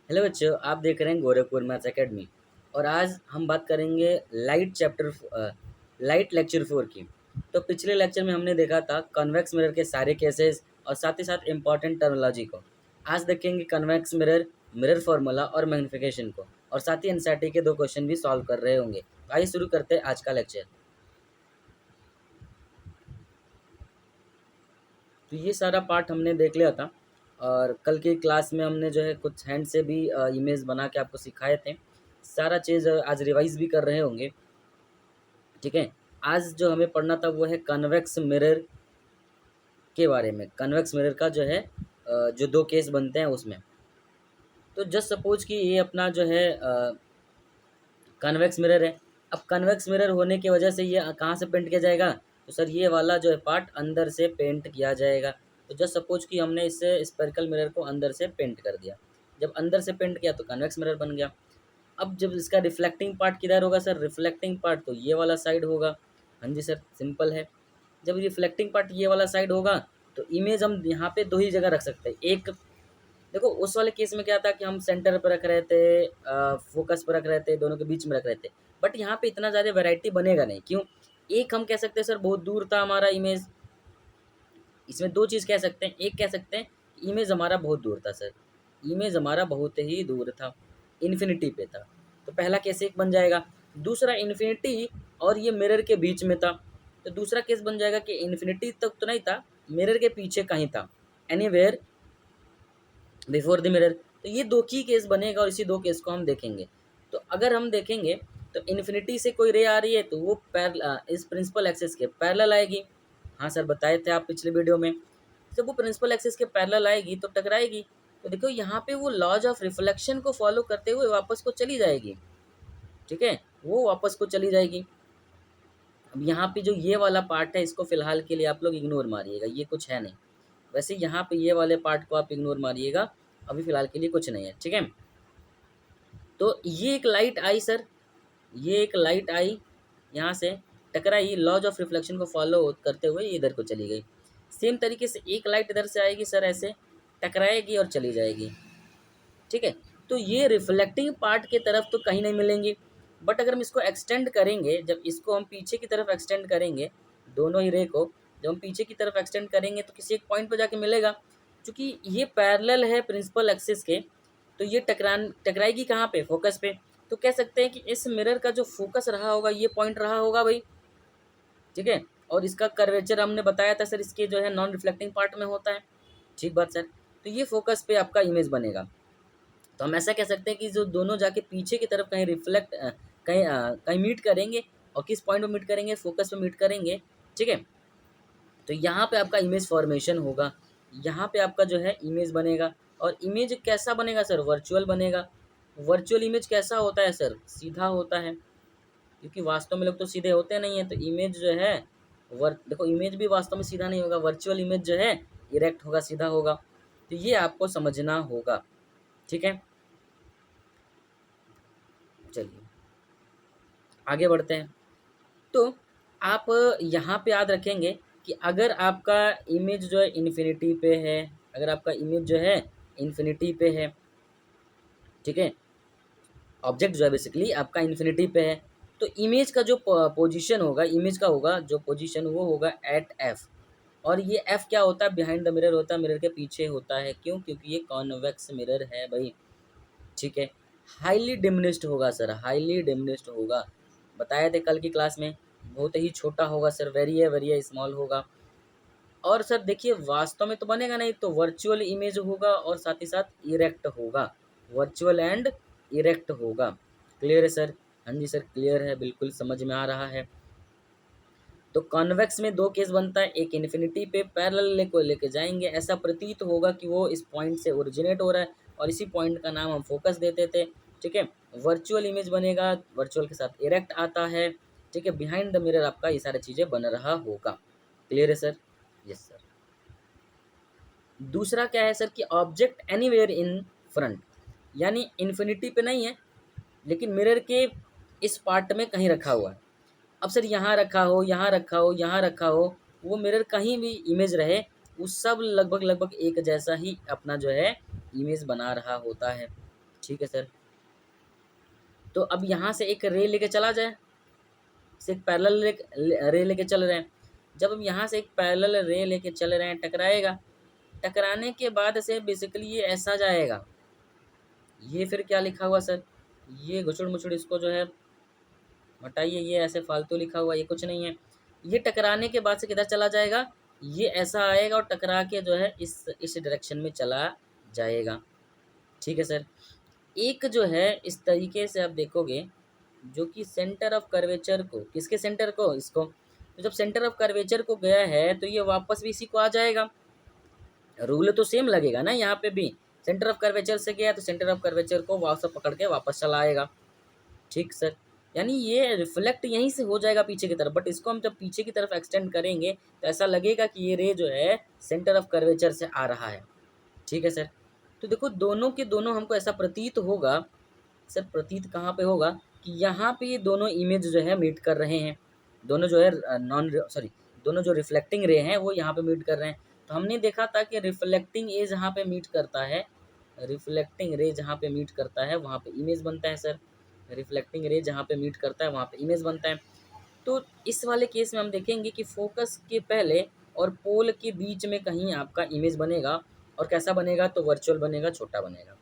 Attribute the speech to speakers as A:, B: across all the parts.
A: Hello बच्चों, आप देख रहे हैं गोरखपुर मैथ्स एकेडमी। और आज हम बात करेंगे लाइट लेक्चर 4 की। तो पिछले लेक्चर में हमने देखा था कन्वेक्स मिरर के सारे केसेस और साथ ही साथ इम्पॉर्टेंट टर्मिनोलॉजी को। आज देखेंगे कन्वेक्स मिरर, मिरर फार्मूला और मैग्निफिकेशन को, और साथ ही एनसीईआरटी के 2 क्वेश्चन भी सॉल्व कर रहे होंगे। तो आइए शुरू करते हैं आज का लेक्चर। तो ये सारा पार्ट हमने देख लिया था, और कल की क्लास में हमने जो है कुछ हैंड से भी इमेज बना के आपको सिखाए थे। सारा चीज़ आज रिवाइज भी कर रहे होंगे। ठीक है। आज जो हमें पढ़ना था वो है कन्वेक्स मिरर के बारे में। कन्वेक्स मिरर का जो है जो 2 केस बनते हैं उसमें। तो जस्ट सपोज कि ये अपना जो है कन्वेक्स मिरर है। अब कन्वेक्स मिरर होने की वजह से ये कहाँ से पेंट किया जाएगा? तो सर ये वाला जो है पार्ट अंदर से पेंट किया जाएगा। तो जस्ट सपोज कि हमने इससे स्पेरिकल मिरर को अंदर से पेंट कर दिया। जब अंदर से पेंट किया तो कन्वेक्स मिरर बन गया। अब जब इसका रिफ्लेक्टिंग पार्ट किधर होगा सर? रिफ्लेक्टिंग पार्ट तो ये वाला साइड होगा। हाँ जी सर, सिंपल है। जब रिफ्लेक्टिंग पार्ट ये वाला साइड होगा तो इमेज हम यहाँ पे 2 ही जगह रख सकते हैं। एक, देखो उस वाले केस में क्या था कि हम सेंटर पर रख रहे थे, फोकस पर रख रहे थे, दोनों के बीच में रख रहे थे। बट यहाँ पे इतना ज़्यादा वैरायटी बनेगा नहीं। क्यों? एक हम कह सकते हैं सर बहुत दूर था हमारा इमेज। इसमें 2 चीज़ कह सकते हैं। एक कह सकते हैं इमेज हमारा बहुत दूर था सर, इमेज हमारा बहुत ही दूर था, इन्फिनिटी पे था। तो पहला केस एक बन जाएगा। दूसरा, इन्फिनिटी और ये मिरर के बीच में था। तो दूसरा केस बन जाएगा कि इन्फिनिटी तक तो नहीं था, मिरर के पीछे कहीं था, एनीवेयर बिफोर द मिरर। तो ये 2 की केस बनेगा और इसी 2 केस को हम देखेंगे। तो अगर हम देखेंगे तो इन्फिनिटी से कोई रे आ रही है तो वो इस प्रिंसिपल एक्सिस के पैरेलल आएगी। हाँ सर, बताए थे आप पिछले वीडियो में। जब वो प्रिंसिपल एक्सिस के पैरेलल आएगी तो टकराएगी। तो देखो यहाँ पे वो लॉज ऑफ रिफ्लेक्शन को फॉलो करते हुए वापस को चली जाएगी। ठीक है, वो वापस को चली जाएगी। अब यहाँ पे जो ये वाला पार्ट है इसको फिलहाल के लिए आप लोग इग्नोर मारिएगा, ये कुछ है नहीं। वैसे यहाँ पे ये वाले पार्ट को आप इग्नोर मारिएगा, अभी फ़िलहाल के लिए कुछ नहीं है। ठीक है। तो ये एक लाइट आई सर, ये एक लाइट आई, यहाँ से टकराई, लॉज ऑफ रिफ्लेक्शन को फॉलो करते हुए ये इधर को चली गई। सेम तरीके से एक लाइट इधर से आएगी सर, ऐसे टकराएगी और चली जाएगी। ठीक है। तो ये रिफ्लेक्टिंग पार्ट की तरफ तो कहीं नहीं मिलेंगी। बट अगर हम इसको एक्सटेंड करेंगे, जब इसको हम पीछे की तरफ एक्सटेंड करेंगे, दोनों ही रे को जब हम पीछे की तरफ एक्सटेंड करेंगे तो किसी एक पॉइंट पर जाके मिलेगा। क्योंकि ये पैरेलल है प्रिंसिपल एक्सिस के, तो ये टकराएगी कहाँ पे? फोकस पे। तो कह सकते हैं कि इस मिरर का जो फोकस रहा होगा ये पॉइंट रहा होगा भाई। ठीक है। और इसका कर्वेचर हमने बताया था सर, इसके जो है नॉन रिफ्लेक्टिंग पार्ट में होता है। ठीक बात सर। तो ये फोकस पे आपका इमेज बनेगा। तो हम ऐसा कह सकते हैं कि जो दोनों जाके पीछे की तरफ कहीं कहीं मीट करेंगे, और किस पॉइंट पे मीट करेंगे? फोकस पे मीट करेंगे। ठीक है। तो यहाँ पे आपका इमेज फॉर्मेशन होगा, यहाँ पे आपका जो है इमेज बनेगा। और इमेज कैसा बनेगा सर? वर्चुअल बनेगा। वर्चुअल इमेज कैसा होता है सर? सीधा होता है, क्योंकि वास्तव में लोग तो सीधे होते नहीं हैं। तो इमेज जो है देखो इमेज भी वास्तव में सीधा नहीं होगा, वर्चुअल इमेज जो है इरेक्ट होगा, सीधा होगा। तो ये आपको समझना होगा। ठीक है, चलिए आगे बढ़ते हैं। तो आप यहाँ पे याद रखेंगे कि अगर आपका इमेज जो है इन्फिनिटी पे है, अगर आपका इमेज जो है इन्फिनिटी पे है, ठीक है, ऑब्जेक्ट जो है बेसिकली आपका इन्फिनिटी पे है, तो इमेज का जो पोजीशन होगा, इमेज का होगा जो पोजीशन, वो होगा एट एफ। और ये एफ क्या होता है? बिहाइंड द मिरर होता है, मिरर के पीछे होता है। क्यों? क्योंकि ये कॉन्वेक्स मिरर है भाई। ठीक है। हाईली डिमिनिश्ड होगा सर, हाईली डिमिनिश्ड होगा। बताए थे कल की क्लास में, बहुत ही छोटा होगा सर, वेरी वेरी स्मॉल होगा। और सर देखिए वास्तव में तो बनेगा नहीं, तो वर्चुअल इमेज होगा और साथ ही साथ इरेक्ट होगा, वर्चुअल एंड इरेक्ट होगा। क्लियर है सर? हाँ जी सर, क्लियर है, बिल्कुल समझ में आ रहा है। तो कॉन्वेक्स में 2 केस बनता है, एक इन्फिनिटी पे पैरेलल को लेके जाएंगे, ऐसा प्रतीत होगा कि वो इस पॉइंट से ओरिजिनेट हो रहा है, और इसी पॉइंट का नाम हम फोकस देते थे। ठीक है। वर्चुअल इमेज बनेगा, वर्चुअल के साथ इरेक्ट आता है। ठीक है। बिहाइंड द मिरर आपका ये सारी चीज़ें बन रहा होगा। क्लियर है सर? Yes sir. दूसरा क्या है सर कि ऑब्जेक्ट एनीवेयर इन फ्रंट, यानी इन्फिनिटी पे नहीं है लेकिन मिरर के इस पार्ट में कहीं रखा हुआ है। अब सर यहाँ रखा हो, यहाँ रखा हो, यहाँ रखा हो, वो मिरर कहीं भी इमेज रहे, वो सब लगभग लगभग एक जैसा ही अपना जो है इमेज बना रहा होता है। ठीक है सर। तो अब यहाँ से एक रे लेके चला जाए, से एक पैरेलल रे लेके चल रहे हैं। जब हम यहाँ से एक पैरेलल रे लेके चल रहे हैं, टकराएगा, टकराने के बाद से बेसिकली ये ऐसा जाएगा। ये फिर क्या लिखा हुआ सर, ये घुसुड़ मुचुड़ इसको जो है हटाइए, ये ऐसे फालतू लिखा हुआ, ये कुछ नहीं है। ये टकराने के बाद से किधर चला जाएगा, ये ऐसा आएगा और टकरा के जो है इस डायरेक्शन में चला जाएगा। ठीक है सर। एक जो है इस तरीके से आप देखोगे, जो कि सेंटर ऑफ कर्वेचर को, किसके सेंटर को, इसको, तो जब सेंटर ऑफ कर्वेचर को गया है तो ये वापस भी इसी को आ जाएगा। रूल तो सेम लगेगा ना, यहाँ पे भी सेंटर ऑफ कर्वेचर से गया तो सेंटर ऑफ कर्वेचर को वापस पकड़ के वापस चला आएगा। ठीक सर, यानी ये रिफ्लेक्ट यहीं से हो जाएगा पीछे की तरफ, बट इसको हम जब पीछे की तरफ एक्सटेंड करेंगे तो ऐसा लगेगा कि ये रे जो है सेंटर ऑफ कर्वेचर से आ रहा है। ठीक है सर। तो देखो दोनों के दोनों हमको ऐसा प्रतीत होगा सर, प्रतीत कहाँ पे होगा कि यहाँ पे ये दोनों इमेज जो है मीट कर रहे हैं, दोनों जो है दोनों जो रिफ्लेक्टिंग रे हैं वो यहाँ पे मीट कर रहे हैं। तो हमने देखा था कि रिफ्लेक्टिंग ए जहाँ पे मीट करता है, रिफ्लेक्टिंग रे जहाँ पे मीट करता है वहाँ पे इमेज बनता है सर, रिफ्लेक्टिंग रे जहाँ पे मीट करता है वहाँ पे इमेज बनता है। तो इस वाले केस में हम देखेंगे कि फोकस के पहले और पोल के बीच में कहीं आपका इमेज बनेगा, और कैसा बनेगा, तो वर्चुअल बनेगा, छोटा बनेगा।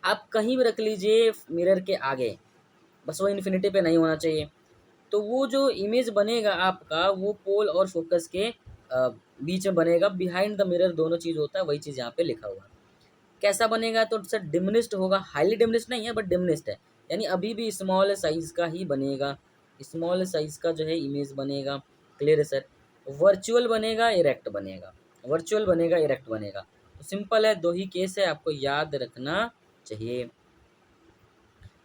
A: आप कहीं भी रख लीजिए मिरर के आगे, बस वो इन्फिनिटी पे नहीं होना चाहिए। तो वो जो इमेज बनेगा आपका वो पोल और फोकस के बीच में बनेगा, बिहाइंड द मिरर दोनों चीज़ होता है, वही चीज़ यहाँ पे लिखा हुआ है। कैसा बनेगा, तो सर डिमिनिस्ड होगा, हाईली डिमिनिस्ड नहीं है बट डिमिनिस्ड है, यानी अभी भी स्मॉल साइज़ का ही बनेगा, स्मॉल साइज़ का जो है इमेज बनेगा। क्लियर है सर। वर्चुअल बनेगा, इरेक्ट बनेगा, वर्चुअल बनेगा, इरेक्ट बनेगा। तो सिंपल है, दो ही केस है, आपको याद रखना चाहिए।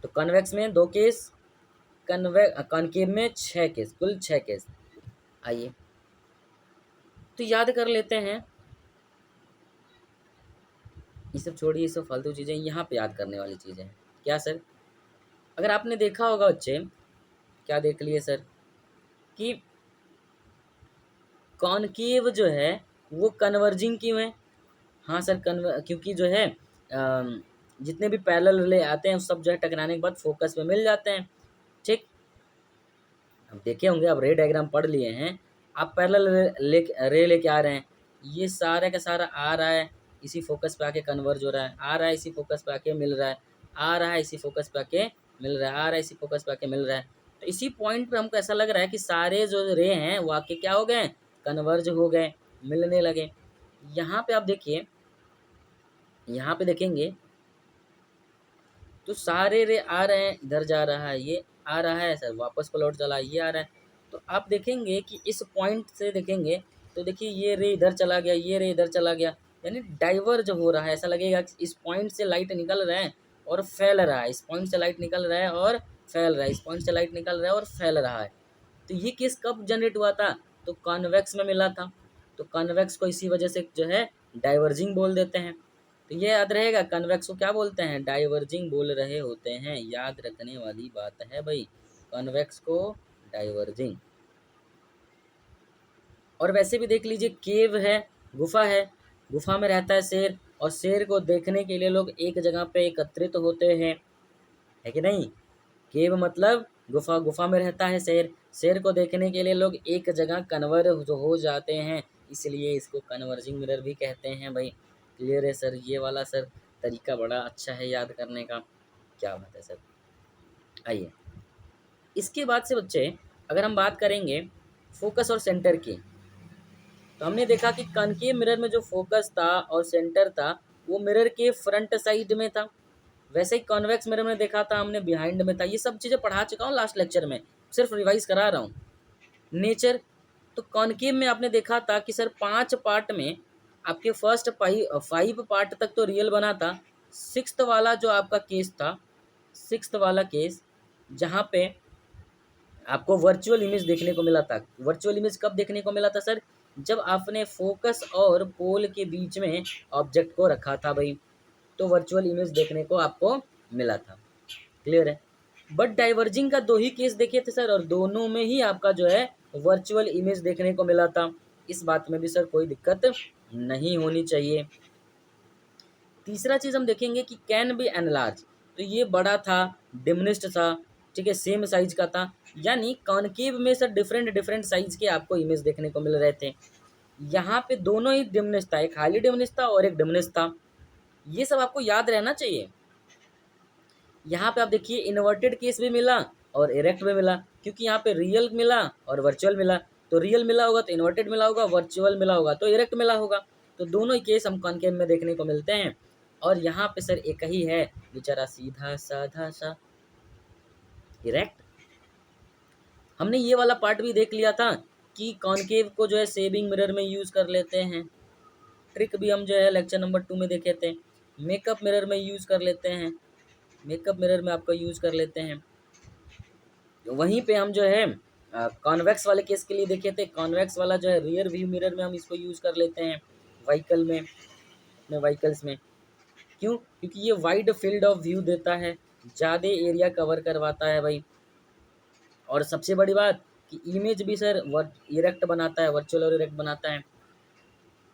A: तो कन्वेक्स में 2 केस, कॉनकेव में 6 केस, कुल 6 केस। आइए तो याद कर लेते हैं, ये सब छोड़िए, ये सब फालतू चीज़ें, यहाँ पे याद करने वाली चीज़ें हैं। क्या सर, अगर आपने देखा होगा बच्चे, क्या देख लिए सर, कि कॉनकेव जो है वो कन्वर्जिंग क्यों है। हाँ सर, क्योंकि जो है जितने भी पैरेलल रे आते हैं सब जो है टकराने के बाद फोकस में मिल जाते हैं। ठीक, अब देखे होंगे, आप रे डायग्राम पढ़ लिए हैं, आप पैरेलल रे लेके आ रहे हैं, ये सारा का सारा आ रहा है इसी फोकस पे आके कन्वर्ज हो रहा है, आ रहा है इसी फोकस पे आके मिल रहा है, आ रहा है इसी फोकस पे आके मिल रहा है, आ रहा है इसी फोकस पे आके मिल रहा है। तो इसी पॉइंट पे हमको ऐसा लग रहा है कि सारे जो रे हैं वो आके क्या हो गए, कन्वर्ज हो गए, मिलने लगे। यहाँ पे आप देखिए, यहाँ पे देखेंगे तो सारे रे आ रहे हैं, इधर जा रहा है, ये आ रहा है सर, वापस को लौट चला, ये आ रहा है। तो आप देखेंगे कि इस पॉइंट से देखेंगे तो देखिए ये रे इधर चला गया, ये रे इधर चला गया, यानी डाइवर्ज हो रहा है। ऐसा लगेगा कि इस पॉइंट से लाइट निकल रहा है और फैल रहा है, इस पॉइंट से लाइट निकल रहा है और फैल रहा है, इस पॉइंट से लाइट निकल रहा है और फैल रहा है। तो ये केस कब जनरेट हुआ था, तो कॉन्वेक्स में मिला था। तो कॉन्वेक्स को इसी वजह से जो है डाइवर्जिंग बोल देते हैं। तो ये याद रहेगा, कन्वेक्स को क्या बोलते हैं, डाइवर्जिंग बोल रहे होते हैं, याद रखने वाली बात है भाई, कन्वेक्स को डाइवर्जिंग। और वैसे भी देख लीजिए, केव है, गुफा है, गुफा में रहता है शेर, और शेर को देखने के लिए लोग एक जगह पे एकत्रित होते हैं, है कि नहीं। केव मतलब गुफा, गुफा में रहता है शेर, शेर को देखने के लिए लोग एक जगह कन्वर्ज हो जाते हैं, इसलिए इसको कन्वर्जिंग मिरर भी कहते हैं भाई। क्लियर है सर, ये वाला सर तरीका बड़ा अच्छा है याद करने का, क्या बात है सर। आइए इसके बाद से बच्चे, अगर हम बात करेंगे फोकस और सेंटर की, तो हमने देखा कि कॉनकेव मिरर में जो फोकस था और सेंटर था वो मिरर के फ्रंट साइड में था, वैसे ही कॉन्वेक्स मिरर में देखा था हमने बिहाइंड में था। ये सब चीज़ें पढ़ा चुका हूँ लास्ट लेक्चर में, सिर्फ रिवाइज करा रहा हूँ। नेचर, तो कॉनकेव में आपने देखा था कि सर 5 पार्ट में आपके फर्स्ट 5 पार्ट तक तो रियल बना था, 6th वाला जो आपका केस था, 6th वाला केस जहाँ पे आपको वर्चुअल इमेज देखने को मिला था। वर्चुअल इमेज कब देखने को मिला था सर, जब आपने फोकस और पोल के बीच में ऑब्जेक्ट को रखा था भाई, तो वर्चुअल इमेज देखने को आपको मिला था। क्लियर है। बट डाइवर्जिंग का 2 ही केस देखे थे सर, और दोनों में ही आपका जो है वर्चुअल इमेज देखने को मिला था। इस बात में भी सर कोई दिक्कत नहीं होनी चाहिए। तीसरा चीज़ हम देखेंगे कि कैन बी एनलार्ज, तो ये बड़ा था, डिमिनिश्ड था, ठीक है, सेम साइज का था, यानी कॉनकेव में सर डिफरेंट डिफरेंट साइज के आपको इमेज देखने को मिल रहे थे। यहाँ पे दोनों ही डिमिनिश था, एक हाईली डिमिनिश था और एक डिमिनिश था। ये सब आपको याद रहना चाहिए। यहाँ पे आप देखिए इन्वर्टेड केस भी मिला और इरेक्ट भी मिला, क्योंकि यहाँ पे रियल मिला और वर्चुअल मिला। तो रियल मिला होगा तो इन्वर्टेड मिला होगा, वर्चुअल मिला होगा तो इरेक्ट मिला होगा। तो दोनों ही केस हम कॉनकेव में देखने को मिलते हैं। और यहाँ पे सर एक ही है बेचारा सीधा साधा सा, इरेक्ट। हमने ये वाला पार्ट भी देख लिया था कि कॉनकेव को जो है सेविंग मिरर में यूज़ कर लेते हैं। ट्रिक भी हम जो है लेक्चर नंबर 2 में देखे थे। मेकअप मिरर में यूज़ कर लेते हैं, मेकअप मिरर में आपका यूज़ कर लेते हैं। वहीं पे हम जो है कॉन्वेक्स वाले केस के लिए देखे थे, कॉन्वेक्स वाला जो है रियर व्यू मिरर में हम इसको यूज़ कर लेते हैं व्हीकल में, अपने व्हीकल्स में। क्यों? क्योंकि ये वाइड फील्ड ऑफ व्यू देता है, ज़्यादा एरिया कवर करवाता है भाई। और सबसे बड़ी बात कि इमेज भी सर इरेक्ट बनाता है, वर्चुअल और इरेक्ट बनाता है।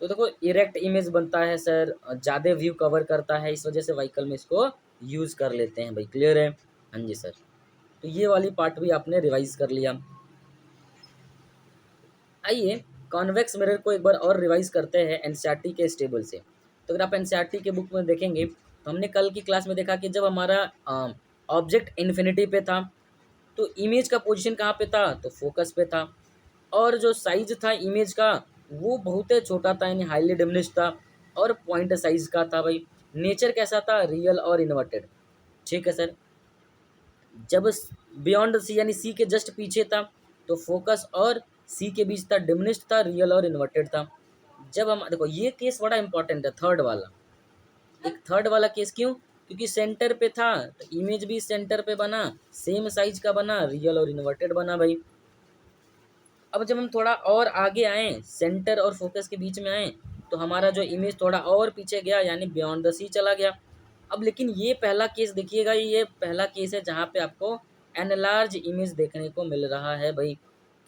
A: तो देखो इरेक्ट इमेज बनता है सर, ज़्यादा व्यू कवर करता है, इस वजह से व्हीकल में इसको यूज़ कर लेते हैं भाई। क्लियर है? हाँ जी सर। तो ये वाली पार्ट भी आपने रिवाइज कर लिया। आइए कॉन्वेक्स मिरर को एक बार और रिवाइज करते हैं एनसीईआरटी के इस टेबल से। तो अगर आप एनसीईआरटी के बुक में देखेंगे तो हमने कल की क्लास में देखा कि जब हमारा ऑब्जेक्ट इन्फिनिटी पे था तो इमेज का पोजीशन कहाँ पे था, तो फोकस पे था। और जो साइज था इमेज का वो बहुत छोटा था, यानी हाईली डिमिनिश्ड था और पॉइंट साइज का था भाई। नेचर कैसा था, रियल और इन्वर्टेड। ठीक है सर। जब बियॉन्ड सी यानी सी के जस्ट पीछे था तो फोकस और सी के बीच था, डिमिनिश्ड था, रियल और इन्वर्टेड था। जब हम देखो ये केस बड़ा इंपॉर्टेंट है, थर्ड वाला। एक थर्ड वाला केस क्यों? क्योंकि सेंटर पे था तो इमेज भी सेंटर पे बना, सेम साइज का बना, रियल और इन्वर्टेड बना भाई। अब जब हम थोड़ा और आगे आए, सेंटर और फोकस के बीच में आए, तो हमारा जो इमेज थोड़ा और पीछे गया, यानी बियॉन्ड द सी चला गया। अब लेकिन ये पहला केस देखिएगा, ये पहला केस है जहाँ पे आपको एनलार्ज इमेज देखने को मिल रहा है भाई।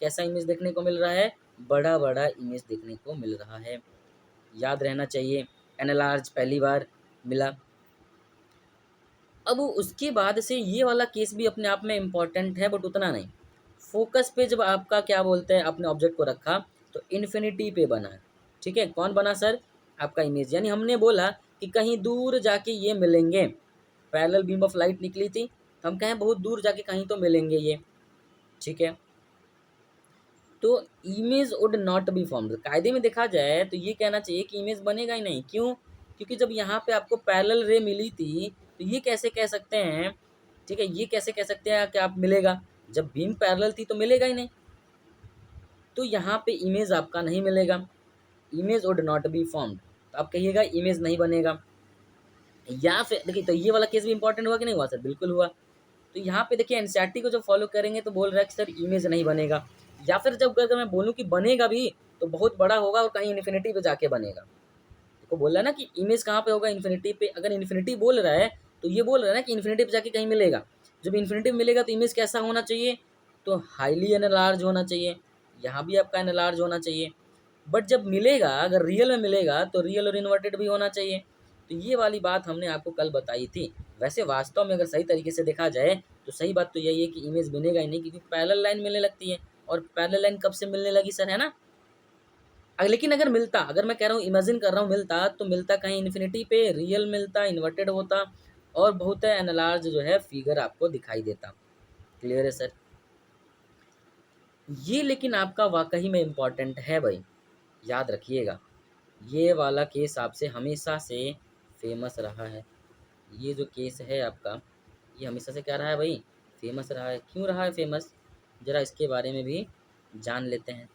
A: कैसा इमेज देखने को मिल रहा है? बड़ा बड़ा इमेज देखने को मिल रहा है। याद रहना चाहिए, एनलार्ज पहली बार मिला। अब उसके बाद से ये वाला केस भी अपने आप में इम्पॉर्टेंट है, बट उतना नहीं। फोकस पे जब आपका क्या बोलते हैं अपने ऑब्जेक्ट को रखा तो इन्फिनिटी पे बना। ठीक है, कौन बना सर? आपका इमेज। यानी हमने बोला कि कहीं दूर जाके ये मिलेंगे, पैरेलल बीम ऑफ लाइट निकली थी तो हम कहें बहुत दूर जाके कहीं तो मिलेंगे ये। ठीक है, तो image would not be formed. कायदे में देखा जाए तो ये कहना चाहिए कि इमेज बनेगा ही नहीं। क्यों? क्योंकि जब यहाँ पे आपको पैरेलल रे मिली थी तो ये कैसे कह सकते हैं, ठीक है, ये कैसे कह सकते हैं कि आप मिलेगा? जब बीम पैरेलल थी तो मिलेगा ही नहीं। तो यहाँ पे इमेज आपका नहीं मिलेगा, image would not be formed. तो आप कहिएगा इमेज नहीं बनेगा। या फिर देखिए, तो ये वाला केस भी इंपॉर्टेंट हुआ कि नहीं हुआ सर? बिल्कुल हुआ। तो यहाँ पे देखिए एनसीईआरटी को जब फॉलो करेंगे तो बोल रहा है कि सर इमेज नहीं बनेगा। या फिर जब अगर मैं बोलूँ कि बनेगा भी तो बहुत बड़ा होगा और कहीं इन्फिनिटी पे जाके बनेगा। देखो बोल रहा है ना कि इमेज कहाँ पे होगा? इन्फिनिटी पे। अगर इन्फिनिटी बोल रहा है तो ये बोल रहा है ना कि इन्फिनिटी पे जाके कहीं मिलेगा। जब इन्फिनिटी पे मिलेगा तो इमेज कैसा होना चाहिए? तो हाईली एनलार्ज होना चाहिए। यहाँ भी आपका एनलार्ज होना चाहिए। बट जब मिलेगा, अगर रियल में मिलेगा तो रियल और इन्वर्टेड भी होना चाहिए। तो ये वाली बात हमने आपको कल बताई थी। वैसे वास्तव में अगर सही तरीके से देखा जाए तो सही बात तो यही है कि इमेज बनेगा ही नहीं, क्योंकि पैरेलल लाइन मिलने लगती है। और पैरेलल लाइन कब से मिलने लगी सर, है ना? लेकिन अगर मिलता, अगर मैं कह रहा हूँ, इमेजिन कर रहा हूँ, मिलता तो मिलता कहीं इन्फिनिटी पे, रियल मिलता, इन्वर्टेड होता और बहुत एनालार्ज जो है फिगर आपको दिखाई देता। क्लियर है सर? ये लेकिन आपका वाकई में इम्पॉर्टेंट है भाई, याद रखिएगा। ये वाला केस आपसे हमेशा से फेमस रहा है। ये जो केस है आपका, ये हमेशा से क्या रहा है भाई? फेमस रहा है। क्यों रहा है फेमस? ज़रा इसके बारे में भी जान लेते हैं।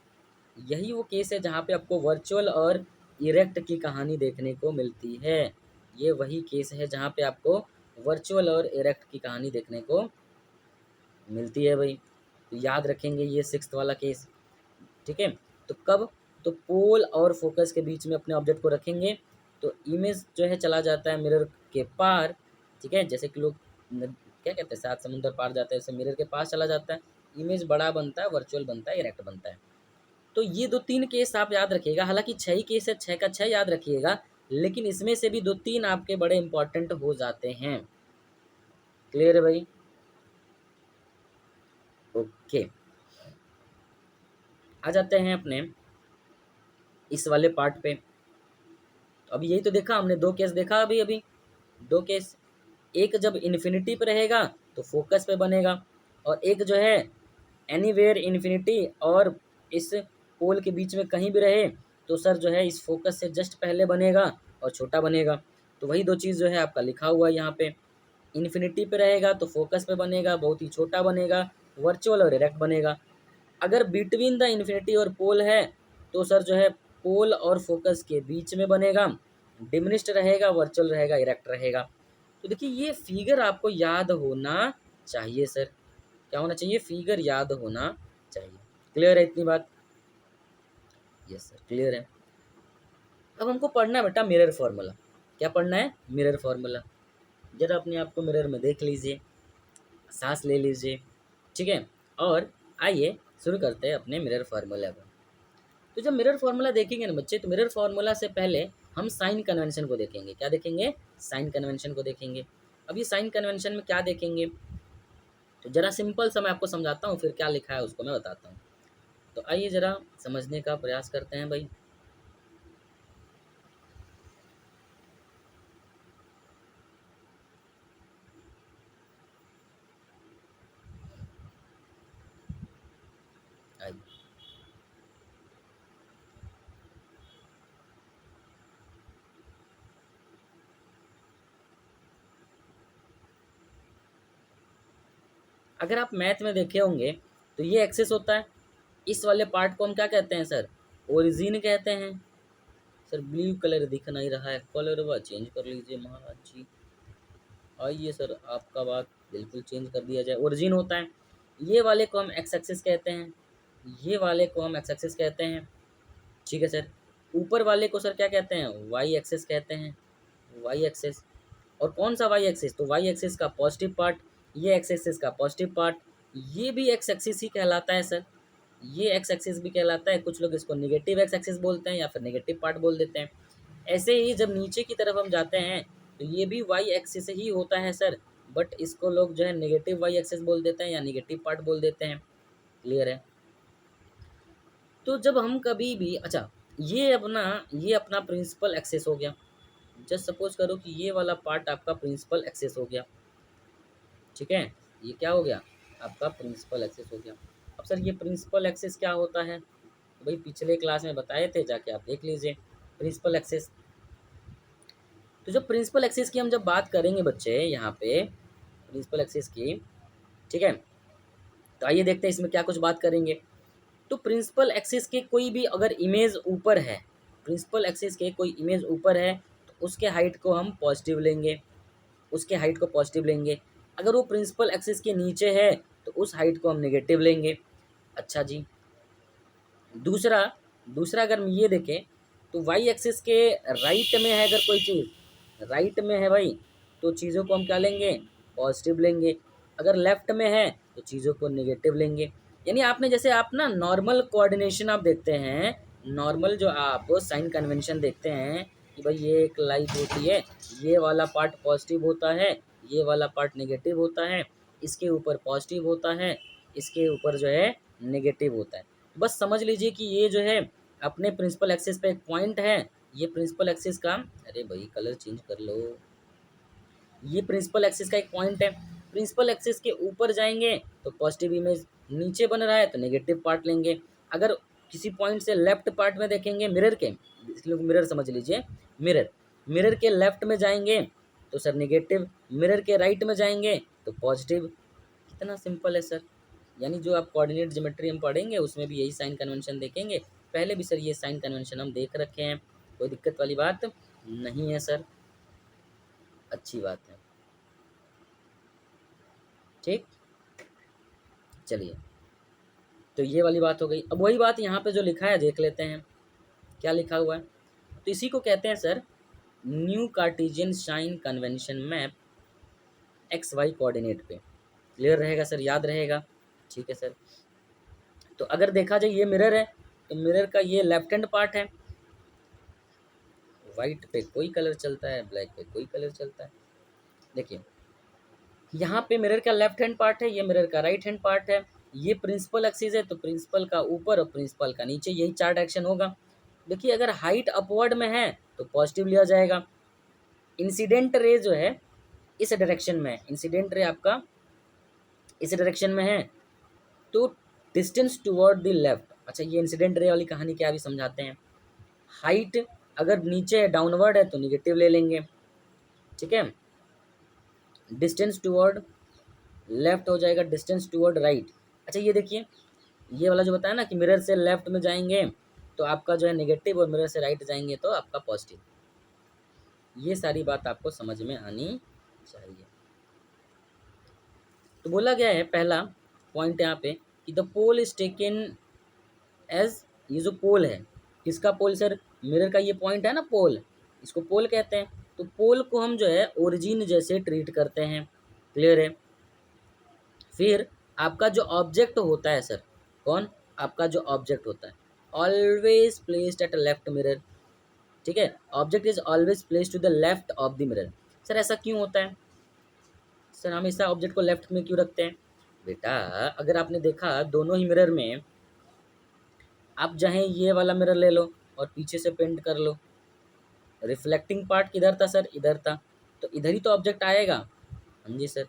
A: यही वो केस है जहाँ पे आपको वर्चुअल और इरेक्ट की कहानी देखने को मिलती है। ये वही केस है जहाँ पे आपको वर्चुअल और इरेक्ट की कहानी देखने को मिलती है भाई। तो याद रखेंगे ये सिक्स्थ वाला केस। ठीक है, तो कब? तो पोल और फोकस के बीच में अपने ऑब्जेक्ट को रखेंगे तो इमेज जो है चला जाता है मिरर के पार। ठीक है, जैसे कि लोग क्या कहते हैं, सात समुंदर पार जाता है, जैसे मिरर के पास चला जाता है। इमेज बड़ा बनता है, वर्चुअल बनता है, इरेक्ट बनता है। तो ये 2-3 केस आप याद रखिएगा। हालांकि 6 ही केस है, 6 का 6 याद रखिएगा। लेकिन इसमें से भी 2-3 आपके बड़े इंपॉर्टेंट हो जाते हैं। क्लियर है भाई? ओके, आ जाते हैं अपने इस वाले पार्ट पे। अभी यही तो देखा हमने, 2 केस देखा अभी अभी, 2 केस। एक जब इन्फिनिटी पे रहेगा तो फोकस पे बनेगा, और एक जो है एनीवेयर इन्फिनिटी और इस पोल के बीच में कहीं भी रहे तो सर जो है इस फोकस से जस्ट पहले बनेगा और छोटा बनेगा। तो वही 2 चीज़ जो है आपका लिखा हुआ है यहाँ पे। इन्फिनिटी पे रहेगा तो फोकस पे बनेगा, बहुत ही छोटा बनेगा, वर्चुअल और डायरेक्ट बनेगा। अगर बिटवीन द इन्फिनिटी और पोल है तो सर जो है पोल और फोकस के बीच में बनेगा, डिमिनिश्ड रहेगा, वर्चुअल रहेगा, इरेक्ट रहेगा। तो देखिए ये फिगर आपको याद होना चाहिए सर। क्या होना चाहिए? फिगर याद होना चाहिए। क्लियर है इतनी बात? यस सर, क्लियर है। अब हमको पढ़ना है बेटा मिरर फॉर्मूला। क्या पढ़ना है? Mirror formula. जरा अपने आप को मिरर में देख लीजिए, सांस ले लीजिए, ठीक है। और आइए शुरू करते हैं अपने मिरर फार्मूला को। तो जब मिरर फार्मूला देखेंगे ना बच्चे, तो मिरर फार्मूला से पहले हम साइन कन्वेंशन को देखेंगे। क्या देखेंगे? साइन कन्वेंशन को देखेंगे। अब ये साइन कन्वेंशन में क्या देखेंगे, तो जरा सिंपल सा मैं आपको समझाता हूँ, फिर क्या लिखा है उसको मैं बताता हूँ। तो आइए जरा समझने का प्रयास करते हैं भाई। आइए, अगर आप मैथ में देखे होंगे तो ये एक्सेस होता है, इस वाले पार्ट को हम क्या कहते हैं सर? ओरिजिन कहते हैं। सर ब्लू कलर दिख नहीं रहा है, कलर वह चेंज कर लीजिए महाराज जी। आइए सर, आपका बात बिल्कुल चेंज कर दिया जाए। ओरिजिन होता है, ये वाले को हम एक्स एक्सिस कहते हैं, ये वाले को हम एक्स एक्सिस कहते हैं, ठीक है सर। ऊपर वाले को सर क्या कहते हैं? वाई एक्सिस कहते हैं, वाई एक्सिस। और कौन सा वाई एक्सिस? तो वाई एक्सिस का पॉजिटिव पार्ट, ये एक्स एक्सिस का पॉजिटिव पार्ट, ये भी एक्स एक्सिस ही कहलाता है सर। ये एक्स एक्सिस भी कहलाता है, कुछ लोग इसको निगेटिव एक्स एक्सिस बोलते हैं या फिर निगेटिव पार्ट बोल देते हैं। ऐसे ही जब नीचे की तरफ हम जाते हैं तो ये भी वाई एक्सिस ही होता है सर, बट इसको लोग जो है नेगेटिव वाई एक्सिस बोल देते हैं या नेगेटिव पार्ट बोल देते हैं। क्लियर है? तो जब हम कभी भी, अच्छा, ये अपना प्रिंसिपल एक्सिस हो गया। जस्ट सपोज करो कि ये वाला पार्ट आपका प्रिंसिपल एक्सिस हो गया, ठीक है। ये क्या हो गया? आपका प्रिंसिपल एक्सिस हो गया। अब सर ये प्रिंसिपल एक्सिस क्या होता है? तो भाई पिछले क्लास में बताए थे, जाके आप देख लीजिए प्रिंसिपल एक्सिस। तो जब प्रिंसिपल एक्सिस की हम जब बात करेंगे बच्चे यहाँ पे, प्रिंसिपल एक्सिस की, ठीक है, तो आइए देखते हैं इसमें क्या कुछ बात करेंगे। तो प्रिंसिपल एक्सिस के कोई भी अगर इमेज ऊपर है, प्रिंसिपल एक्सिस के कोई इमेज ऊपर है तो उसके हाइट को हम पॉजिटिव लेंगे, उसके हाइट को पॉजिटिव लेंगे। अगर वो प्रिंसिपल एक्सिस के नीचे है तो उस हाइट को हम नेगेटिव लेंगे। अच्छा जी, दूसरा दूसरा अगर हम ये देखें तो वाई एक्सिस के राइट में है, अगर कोई चीज़ राइट में है भाई, तो चीज़ों को हम क्या लेंगे? पॉजिटिव लेंगे। अगर लेफ्ट में है तो चीज़ों को नेगेटिव लेंगे। यानी आपने जैसे आप ना नॉर्मल कोऑर्डिनेशन आप देखते हैं, नॉर्मल जो आप साइन कन्वेंशन देखते हैं कि भाई ये एक लाइट होती है, ये वाला पार्ट पॉजिटिव होता है, ये वाला पार्ट नेगेटिव होता है, इसके ऊपर पॉजिटिव होता है, इसके ऊपर जो है नेगेटिव होता है। बस समझ लीजिए कि ये जो है अपने प्रिंसिपल एक्सिस पे एक पॉइंट है, ये प्रिंसिपल एक्सिस का, अरे भाई कलर चेंज कर लो, ये प्रिंसिपल एक्सिस का एक पॉइंट है। प्रिंसिपल एक्सिस के ऊपर जाएंगे तो पॉजिटिव इमेज, नीचे बन रहा है तो नेगेटिव पार्ट लेंगे। अगर किसी पॉइंट से लेफ्ट पार्ट में देखेंगे मिरर के, इसलिए मिरर समझ लीजिए, मिरर मिरर के लेफ्ट में जाएंगे तो सर नेगेटिव, मिरर के राइट में जाएंगे तो पॉजिटिव। कितना सिंपल है सर। यानी जो आप कोऑर्डिनेट ज्योमेट्री हम पढ़ेंगे उसमें भी यही साइन कन्वेंशन देखेंगे। पहले भी सर ये साइन कन्वेंशन हम देख रखे हैं, कोई दिक्कत वाली बात नहीं है सर। अच्छी बात है, ठीक। चलिए, तो ये वाली बात हो गई। अब वही बात यहाँ पे जो लिखा है देख लेते हैं क्या लिखा हुआ है। तो इसी को कहते हैं sir new Cartesian sign convention map x y coordinate पे। क्लियर रहेगा सर? याद रहेगा? ठीक है सर। तो अगर देखा जाए ये मिरर है, तो मिरर का ये लेफ्ट हैंड पार्ट है, वाइट पे कोई कलर चलता है, ब्लैक पे कोई कलर चलता है। देखिए यहाँ पे मिरर का लेफ्ट हैंड पार्ट है, ये मिरर का राइट हैंड पार्ट है। ये प्रिंसिपल एक्सिस है तो प्रिंसिपल का ऊपर और प्रिंसिपल का नीचे, यही 4 डायरेक्शन होगा। देखिए अगर हाइट अपवर्ड में है तो पॉजिटिव लिया जाएगा। इंसिडेंट रे जो है इस डायरेक्शन में है, इंसिडेंट रे आपका इस डायरेक्शन में है तो डिस्टेंस टुवर्ड द लेफ्ट। अच्छा ये इंसिडेंट रे वाली कहानी क्या अभी समझाते हैं। हाइट अगर नीचे है डाउनवर्ड है तो निगेटिव ले लेंगे, ठीक है। डिस्टेंस टुवर्ड लेफ्ट हो जाएगा, डिस्टेंस टुवर्ड राइट। अच्छा ये देखिए ये वाला जो बताया ना कि मिरर से लेफ्ट में जाएंगे तो आपका जो है नेगेटिव और मिरर से राइट जाएंगे तो आपका पॉजिटिव। ये सारी बात आपको समझ में आनी चाहिए। तो बोला गया है पहला पॉइंट यहाँ पे कि the pole is taken as, ये जो पोल है किसका पोल सर, मिरर का ये पॉइंट है ना पोल, इसको पोल कहते हैं। तो पोल को हम जो है ओरिजिन जैसे ट्रीट करते हैं, क्लियर है। फिर आपका जो ऑब्जेक्ट होता है सर, कौन, आपका जो ऑब्जेक्ट होता है always placed at left mirror, ठीक है। Object is always placed to the left of the mirror. Sir ऐसा क्यों होता है, सर हम ऐसा ऑब्जेक्ट को लेफ्ट में क्यों रखते हैं। बेटा अगर आपने देखा दोनों ही मिरर में, आप चाहे ये वाला मिरर ले लो और पीछे से पेंट कर लो, रिफ्लेक्टिंग पार्ट किधर था सर, इधर था, तो इधर ही तो ऑब्जेक्ट आएगा। हाँ जी सर।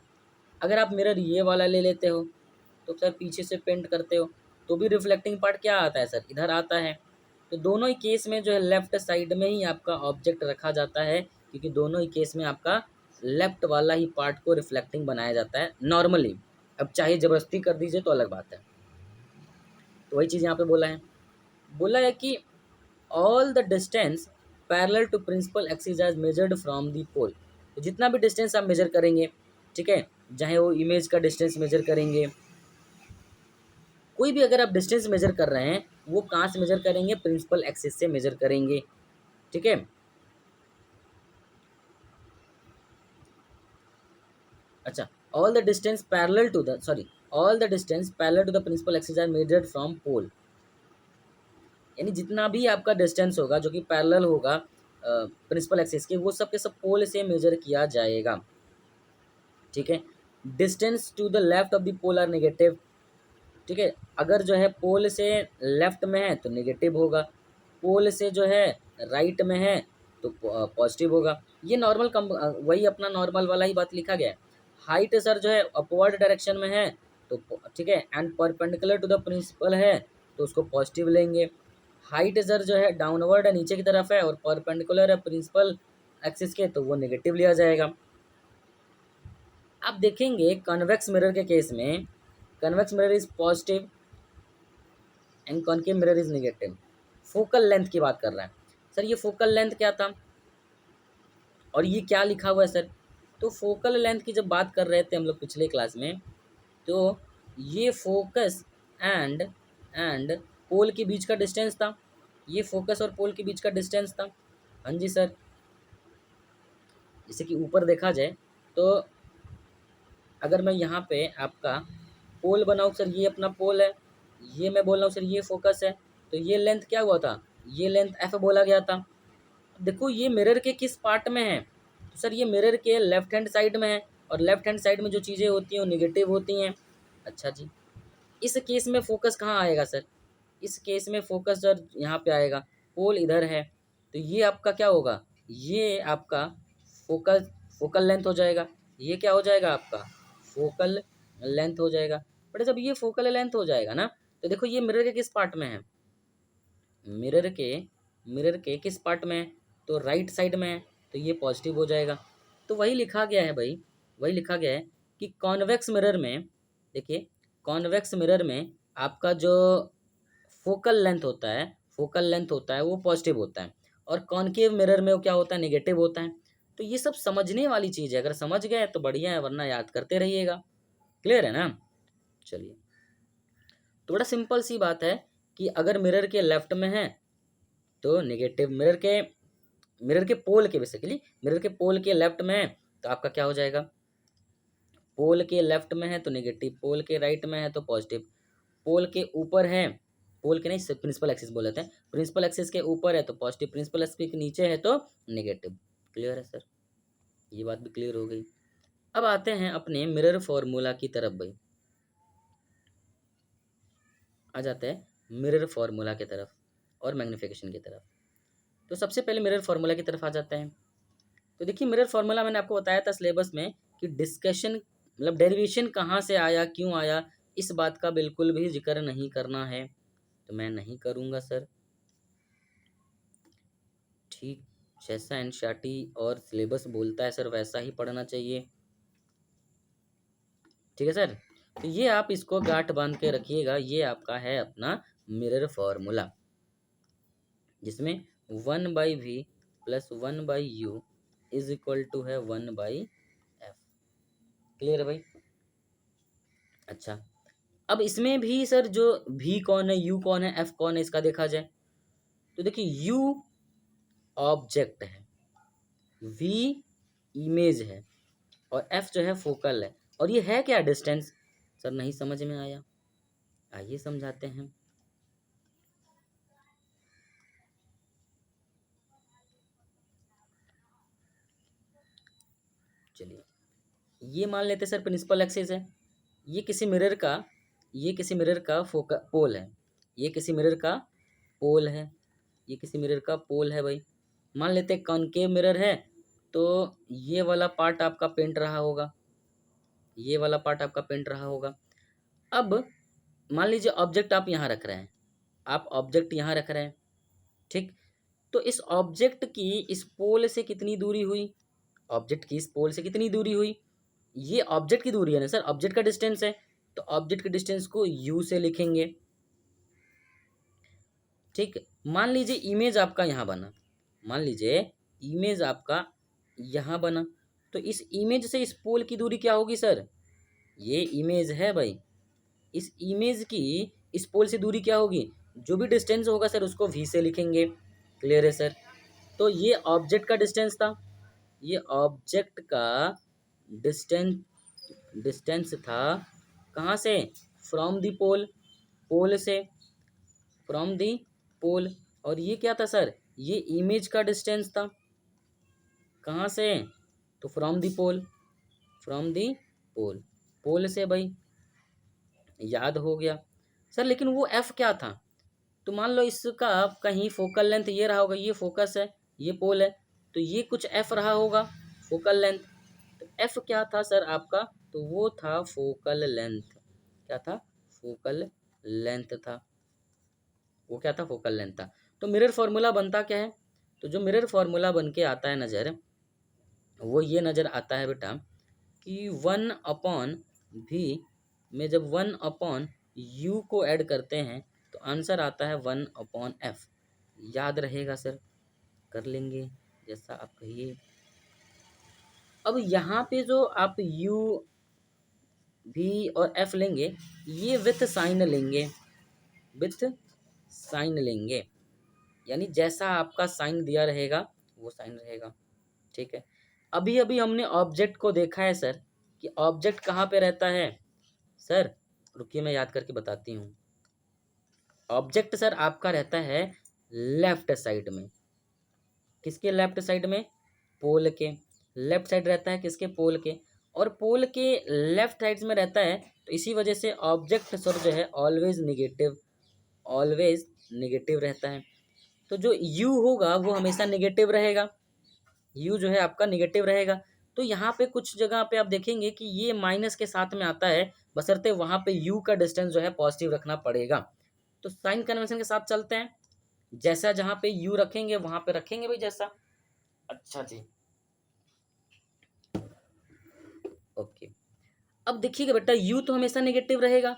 A: अगर आप मिरर ये वाला ले लेते हो तो सर पीछे से पेंट करते हो तो भी रिफ्लेक्टिंग पार्ट क्या आता है सर, इधर आता है। तो दोनों ही केस में जो है लेफ्ट साइड में ही आपका ऑब्जेक्ट रखा जाता है, क्योंकि दोनों ही केस में आपका लेफ्ट वाला ही पार्ट को रिफ्लेक्टिंग बनाया जाता है नॉर्मली। अब चाहे ज़बरदस्ती कर दीजिए तो अलग बात है। तो वही चीज़ यहाँ पे बोला है कि all the distance parallel to principal axis as measured from the pole. तो जितना भी डिस्टेंस आप मेजर करेंगे, ठीक है, चाहे वो इमेज का डिस्टेंस मेजर करेंगे, कोई भी अगर आप डिस्टेंस मेजर कर रहे हैं वो कहाँ से मेजर करेंगे, प्रिंसिपल एक्सिस से मेजर करेंगे, ठीक है। अच्छा all the distance parallel to the all the distance parallel to the principal axis are measured from pole. यानी जितना भी आपका डिस्टेंस होगा जो कि पैरेलल होगा प्रिंसिपल एक्सिस के, वो सब के सब पोल से मेजर किया जाएगा, ठीक है। Distance to the left of the pole are negative, ठीक है। अगर जो है पोल से लेफ्ट में है तो नेगेटिव होगा, पोल से जो है राइट में है तो पॉजिटिव होगा। ये नॉर्मल वही अपना नॉर्मल वाला ही बात लिखा गया है। हाइट सर जो है अपवर्ड डायरेक्शन में है तो ठीक है, and perpendicular to the principal है तो उसको पॉजिटिव लेंगे। हाइट सर जो है डाउनवर्ड है, नीचे की तरफ है और परपेंडिकुलर है प्रिंसिपल एक्सिस के तो वो नेगेटिव लिया जाएगा। आप देखेंगे कन्वेक्स मिरर के केस में, convex mirror is positive and concave mirror is negative. Focal length की बात कर रहा है सर, ये फोकल लेंथ क्या था और ये क्या लिखा हुआ है सर। तो फोकल लेंथ की जब बात कर रहे थे हम लोग पिछले क्लास में, तो ये फोकस एंड पोल के बीच का डिस्टेंस था, ये फोकस और पोल के बीच का डिस्टेंस था। हाँ जी सर। जैसे कि ऊपर देखा जाए तो अगर मैं यहाँ पे आपका पोल बनाऊँ सर, ये अपना पोल है, ये मैं बोल रहा हूँ सर ये फोकस है, तो ये लेंथ क्या हुआ था, ये लेंथ एफ बोला गया था। देखो ये मिरर के किस पार्ट में है, तो सर ये मिरर के लेफ्ट हैंड साइड में है और लेफ्ट हैंड साइड में जो चीज़ें होती हैं वो निगेटिव होती हैं। अच्छा जी, इस केस में फोकस कहाँ आएगा सर, इस केस में फोकस सर यहाँ पे आएगा, पोल इधर है तो ये आपका क्या होगा, ये आपका फोकल फोकल लेंथ हो जाएगा। ये क्या हो जाएगा आपका फोकल लेंथ हो जाएगा। बट जब ये फोकल लेंथ हो जाएगा ना तो देखो ये मिरर के किस पार्ट में है, मिरर के किस पार्ट में है, तो राइट साइड में है तो ये पॉजिटिव हो जाएगा। तो वही लिखा गया है भाई, वही लिखा गया है कि कॉन्वेक्स मिरर में, देखिए कॉन्वेक्स मिरर में आपका जो फोकल लेंथ होता है, फोकल लेंथ होता है वो पॉजिटिव होता है और कॉनकेव मिरर में वो क्या होता है, नेगेटिव होता है। तो ये सब समझने वाली चीज़ है, अगर समझ गए तो बढ़िया है वरना याद करते रहिएगा। क्लियर है ना। चलिए तो बड़ा सिंपल सी बात है कि अगर मिरर के लेफ्ट में है तो नेगेटिव, मिरर के पोल के बेसिकली मिरर के पोल के लेफ्ट में है तो आपका क्या हो जाएगा, पोल के लेफ्ट में है तो नेगेटिव, पोल के राइट में है तो पॉजिटिव, पोल के ऊपर है, पोल के नहीं, प्रिंसिपल एक्सिस बोल लेते हैं। प्रिंसिपल एक्सिस के ऊपर है तो पॉजिटिव, प्रिंसिपल एक्सिस के नीचे है तो नेगेटिव। क्लियर है सर, ये बात भी क्लियर हो गई। अब आते हैं अपने मिरर फॉर्मूला की तरफ भाई, आ जाते हैं मिरर फॉर्मूला की तरफ और मैग्नीफिकेशन की तरफ। तो सबसे पहले मिरर फॉर्मूला की तरफ आ जाते हैं। तो देखिए मिरर फॉर्मूला मैंने आपको बताया था सिलेबस में कि डिस्कशन मतलब डेरिवेशन कहाँ से आया, क्यों आया, इस बात का बिल्कुल भी जिक्र नहीं करना है, तो मैं नहीं करूँगा सर। ठीक जैसा एनसीईआरटी और सिलेबस बोलता है सर वैसा ही पढ़ना चाहिए। ठीक है सर, तो ये आप इसको गांठ बांध के रखिएगा, ये आपका है अपना मिरर फॉर्मूला, जिसमें 1/v plus 1/u is equal to है 1/f। क्लियर है भाई। अच्छा, अब इसमें भी सर जो v कौन है, u कौन है, f कौन है, इसका देखा जाए तो देखिए u ऑब्जेक्ट है, v इमेज है और f जो है फोकल है। और ये है क्या डिस्टेंस, सर नहीं समझ में आया, आइए समझाते हैं। चलिए ये मान लेते सर प्रिंसिपल एक्सिस है, ये किसी मिरर का, ये किसी मिरर का पोल है, ये किसी मिरर का पोल है, ये किसी मिरर का पोल है भाई। मान लेते कॉनकेव मिरर है तो ये वाला पार्ट आपका पेंट रहा होगा, ये वाला पार्ट आपका पेंट रहा होगा। अब मान लीजिए ऑब्जेक्ट आप यहाँ रख रहे हैं, आप ऑब्जेक्ट यहाँ रख रहे हैं, ठीक, तो इस ऑब्जेक्ट की इस पोल से कितनी दूरी हुई, ऑब्जेक्ट की इस पोल से कितनी दूरी हुई, ये ऑब्जेक्ट की दूरी है ना सर, ऑब्जेक्ट का डिस्टेंस है, तो ऑब्जेक्ट के डिस्टेंस को u से लिखेंगे। ठीक, मान लीजिए इमेज आपका यहाँ बना, मान लीजिए इमेज आपका यहाँ बना, तो इस इमेज से इस पोल की दूरी क्या होगी सर, ये इमेज है भाई, इस इमेज की इस पोल से दूरी क्या होगी, जो भी डिस्टेंस होगा सर उसको v से लिखेंगे। क्लियर है सर, तो ये ऑब्जेक्ट का डिस्टेंस था, ये ऑब्जेक्ट का डिस्टेंस डिस्टेंस था कहाँ से, फ्रॉम दी पोल, पोल से, फ्रॉम दी पोल। और ये क्या था सर, ये इमेज का डिस्टेंस था कहाँ से, तो from the pole, from the पोल, पोल से भाई, याद हो गया सर। लेकिन वो एफ क्या था, तो मान लो इसका कहीं फोकल लेंथ ये रहा होगा, ये फोकस है, ये पोल है, तो ये कुछ एफ रहा होगा फोकल लेंथ, तो एफ क्या था सर आपका, तो वो था फोकल लेंथ, क्या था, फोकल लेंथ था, वो क्या था, फोकल लेंथ था। तो मिरर फॉर्मूला बनता क्या है, तो जो मिरर फॉर्मूला बन के आता है नज़र, वो ये नज़र आता है बेटा कि 1/v में जब 1/u को ऐड करते हैं तो आंसर आता है 1/f। याद रहेगा सर, कर लेंगे जैसा आप कहिए। अब यहाँ पे जो आप u v और f लेंगे, ये विथ साइन लेंगे, विथ साइन लेंगे, यानी जैसा आपका साइन दिया रहेगा वो साइन रहेगा। ठीक है, अभी अभी हमने ऑब्जेक्ट को देखा है सर कि ऑब्जेक्ट कहाँ पे रहता है सर, रुकिए मैं याद करके बताती हूँ। ऑब्जेक्ट सर आपका रहता है लेफ्ट साइड में, किसके लेफ्ट साइड में, पोल के लेफ्ट साइड रहता है, किसके, पोल के, और पोल के लेफ्ट साइड में रहता है, तो इसी वजह से ऑब्जेक्ट सर जो है ऑलवेज निगेटिव, ऑलवेज निगेटिव रहता है। तो जो u होगा वो हमेशा निगेटिव रहेगा, u जो है आपका निगेटिव रहेगा। तो यहाँ पे कुछ जगह पे आप देखेंगे कि ये माइनस के साथ में आता है, बशर्ते वहाँ पे u का डिस्टेंस जो है पॉजिटिव रखना पड़ेगा। तो साइन कन्वेंशन के साथ चलते हैं, जैसा जहाँ पे u रखेंगे वहाँ पे रखेंगे भाई जैसा। अच्छा जी, ओके। अब देखिएगा बेटा u तो हमेशा नेगेटिव रहेगा,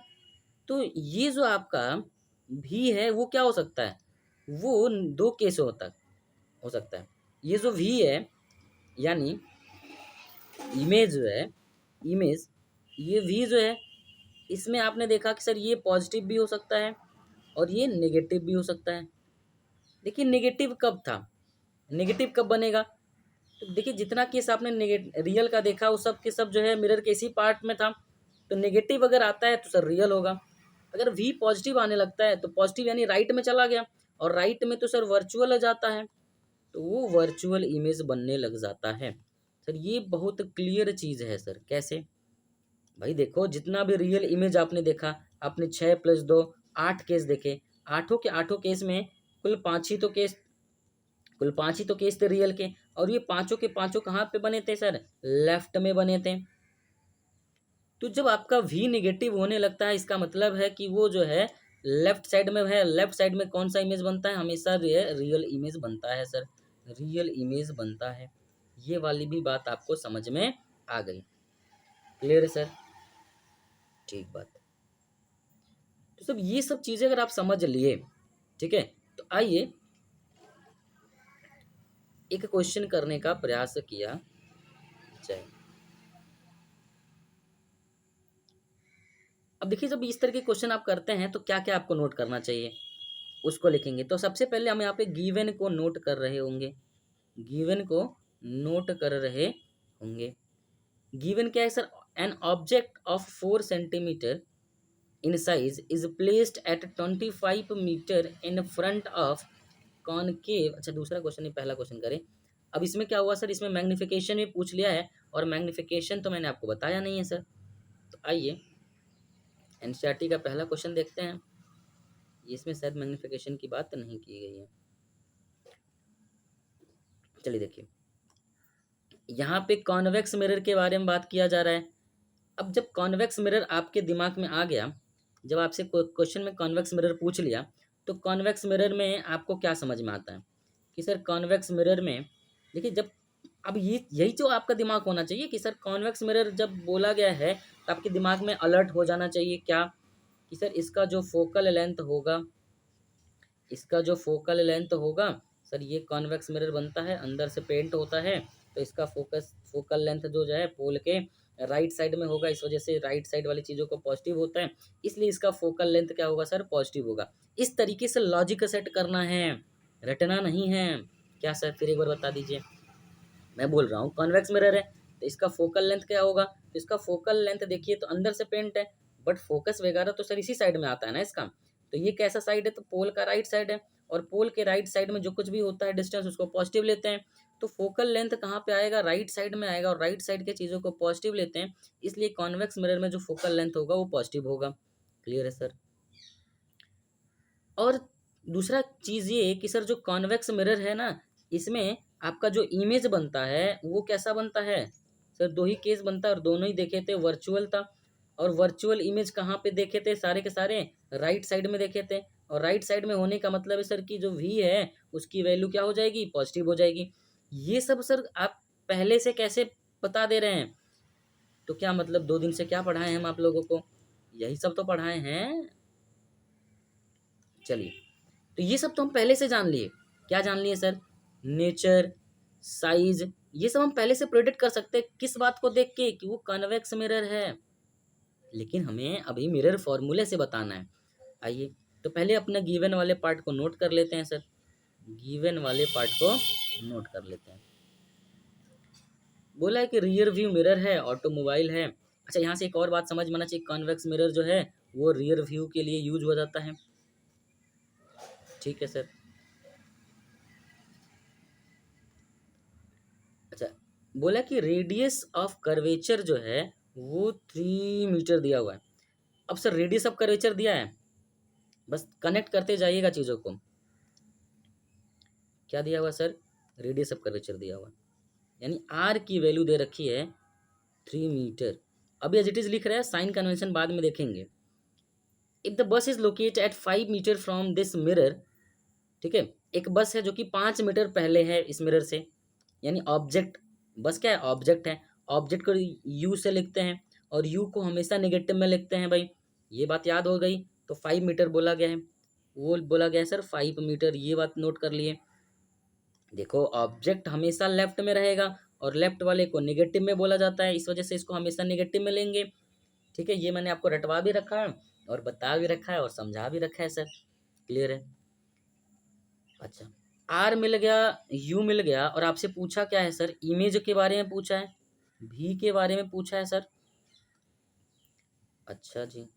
A: तो ये जो आपका v है वो क्या हो सकता है, वो दो केस हो सकता है। ये जो v है यानी इमेज जो है, इमेज, ये v जो है इसमें आपने देखा कि सर ये पॉजिटिव भी हो सकता है और ये नेगेटिव भी हो सकता है। देखिए नेगेटिव कब था, नेगेटिव कब बनेगा, तो देखिए जितना केस आपने रियल का देखा वो सब के सब जो है मिरर के इसी पार्ट में था, तो नेगेटिव अगर आता है तो सर रियल होगा, अगर वी पॉजिटिव आने लगता है तो पॉजिटिव यानी राइट में चला गया, और राइट में तो सर वर्चुअल आ जाता है, तो वो वर्चुअल इमेज बनने लग जाता है। सर ये बहुत क्लियर चीज़ है सर। कैसे? भाई देखो, जितना भी रियल इमेज आपने देखा, आपने 6+2 8 केस देखे, आठों के आठों केस में कुल पाँच ही तो केस कुल पांच ही तो केस थे रियल के, और ये पांचों के पांचों कहाँ पे बने थे सर? लेफ्ट में बने थे। तो जब आपका वी निगेटिव होने लगता है, इसका मतलब है कि वो जो है लेफ्ट साइड में है। लेफ्ट साइड में कौन सा इमेज बनता है? हमेशा रियल इमेज बनता है सर, रियल इमेज बनता है। ये वाली भी बात आपको समझ में आ गई? क्लियर है सर? ठीक बात। तो सब ये सब चीजें अगर आप समझ लिए, ठीक है, तो आइए एक क्वेश्चन करने का प्रयास किया जाए। अब देखिए, जब इस तरह के क्वेश्चन आप करते हैं तो क्या क्या आपको नोट करना चाहिए, उसको लिखेंगे। तो सबसे पहले हम यहाँ पे गिवन को नोट कर रहे होंगे, गिवन को नोट कर रहे होंगे। गिवन क्या है sir? An object of 4 centimetre in size is placed at 25 metre in front of concave. अच्छा, दूसरा क्वेश्चन नहीं, पहला क्वेश्चन करें। अब इसमें क्या हुआ सर? इसमें मैग्निफिकेशन भी पूछ लिया है, और मैग्निफिकेशन तो मैंने आपको बताया नहीं है सर। तो आइए एनसीईआरटी का पहला क्वेश्चन देखते हैं। इसमें शायद मैग्निफिकेशन की बात नहीं की गई है। चलिए देखिए, यहाँ पे कॉन्वेक्स मिरर के बारे में बात किया जा रहा है। अब जब कॉन्वेक्स मिरर आपके दिमाग में आ गया, जब आपसे क्वेश्चन में कॉन्वेक्स मिरर पूछ लिया, तो कॉन्वेक्स मिरर में आपको क्या समझ में आता है कि सर कॉन्वेक्स मिरर में, देखिए जब, अब ये यही जो आपका दिमाग होना चाहिए कि सर कॉन्वेक्स मिरर जब बोला गया है तो आपके दिमाग में अलर्ट हो जाना चाहिए क्या, कि सर इसका जो फोकल लेंथ होगा, इसका जो फोकल लेंथ होगा सर, ये कॉन्वेक्स मिरर बनता है, अंदर से पेंट होता है, तो इसका फोकल लेंथ जो है पोल के राइट साइड में होगा, इस वजह से राइट साइड वाली चीज़ों को पॉजिटिव होता है, इसलिए इसका फोकल लेंथ क्या होगा सर? पॉजिटिव होगा। इस तरीके से लॉजिक सेट करना है, रटना नहीं है। क्या सर? फिर एक बार बता दीजिए। मैं बोल रहा हूँ कॉन्वेक्स मिरर है तो इसका फोकल लेंथ क्या होगा? तो इसका फोकल लेंथ देखिए तो अंदर से पेंट है, बट फोकस वगैरह तो सर इसी साइड में आता है ना इसका। तो ये कैसा साइड है? तो पोल का राइट साइड है, और पोल के राइट साइड में जो कुछ भी होता है डिस्टेंस, उसको पॉजिटिव लेते हैं। तो फोकल लेंथ कहाँ पे आएगा? राइट साइड में आएगा, और राइट साइड के चीज़ों को पॉजिटिव लेते हैं, इसलिए कॉन्वेक्स मिरर में जो फोकल लेंथ होगा वो पॉजिटिव होगा। क्लियर है सर? और दूसरा चीज़ ये कि सर जो कॉन्वेक्स मिरर है ना, इसमें आपका जो इमेज बनता है वो कैसा बनता है? सर दो ही केस बनता है, और दोनों ही देखे थे वर्चुअल था। और वर्चुअल इमेज कहाँ पे देखे थे सारे के सारे? राइट साइड में देखे थे। और राइट साइड में होने का मतलब है सर कि जो वी है उसकी वैल्यू क्या हो जाएगी? पॉजिटिव हो जाएगी। ये सब सर आप पहले से कैसे बता दे रहे हैं? तो क्या मतलब 2 दिन से क्या पढ़ाए हैं हम आप लोगों को? यही सब तो पढ़ाए हैं। चलिए, तो ये सब तो हम पहले से जान लिए। क्या जान लिए सर? नेचर, साइज, ये सब हम पहले से प्रेडिक्ट कर सकते हैं। किस बात को देख के? कि वो कन्वेक्स मिरर है। लेकिन हमें अभी मिरर फॉर्मूले से बताना है। आइए, तो पहले अपना गिवन वाले पार्ट को नोट कर लेते हैं सर। गिवन वाले पार्ट को नोट कर लेते हैं। बोला है कि रियर व्यू मिरर है, ऑटोमोबाइल है। अच्छा, यहाँ से एक और बात समझ में आना चाहिए, कॉन्वेक्स मिरर जो है वो रियर व्यू के लिए यूज हो जाता है। ठीक है सर। अच्छा, बोला कि रेडियस ऑफ कर्वेचर जो है वो 3 मीटर दिया हुआ है। अब सर रेडियस ऑफ कर्वेचर दिया है, बस कनेक्ट करते जाइएगा चीज़ों को। क्या दिया हुआ सर? रेडियस ऑफ कर्वेचर दिया हुआ, यानी आर की वैल्यू दे रखी है 3 मीटर। अभी एज इट इज लिख रहा है, साइन कन्वेंशन बाद में देखेंगे। If the bus is located at 5 metre from this mirror, ठीक है, एक बस है जो कि 5 मीटर पहले है इस मिरर से, यानी ऑब्जेक्ट, बस क्या है? ऑब्जेक्ट है। ऑब्जेक्ट को यू से लिखते हैं, और यू को हमेशा नेगेटिव में लिखते हैं भाई, ये बात याद हो गई। तो 5 मीटर बोला गया है, वो बोला गया है सर 5 मीटर, ये बात नोट कर लिए। देखो, ऑब्जेक्ट हमेशा लेफ्ट में रहेगा, और लेफ्ट वाले को नेगेटिव में बोला जाता है, इस वजह से इसको हमेशा नेगेटिव में लेंगे। ठीक है, ये मैंने आपको रटवा भी रखा है, और बता भी रखा है, और समझा भी रखा है सर। क्लियर है? अच्छा, आर मिल गया, यू मिल गया, और आपसे पूछा क्या है सर? इमेज के बारे में पूछा है, भी के बारे में पूछा है सर। अच्छा जी,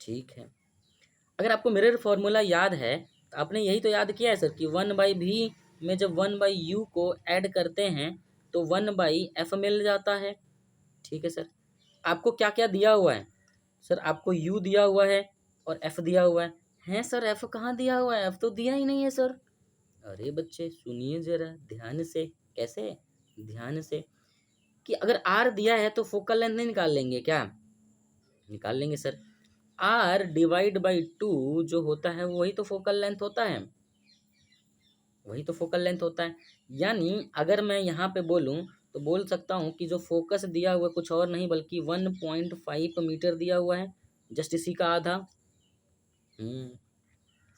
A: ठीक है। अगर आपको मिरर फॉर्मूला याद है तो आपने यही तो याद किया है सर कि 1/v में जब 1/u को ऐड करते हैं तो 1/f मिल जाता है। ठीक है सर। आपको क्या क्या दिया हुआ है सर? आपको u दिया हुआ है और f दिया हुआ है। हैं सर, f कहाँ दिया हुआ है? f तो दिया ही नहीं है सर। अरे बच्चे सुनिए जरा ध्यान से। कैसे? ध्यान से कि अगर r दिया है तो फोकल लेंथ नहीं निकाल लेंगे क्या? निकाल लेंगे सर। r डिवाइड बाई 2 जो होता है वही तो फोकल लेंथ होता है। वही तो फोकल लेंथ होता है। यानी अगर मैं यहाँ पे बोलूँ तो बोल सकता हूँ कि जो फोकस दिया हुआ कुछ और नहीं बल्कि 1.5 मीटर दिया हुआ है। जस्ट इसी का आधा।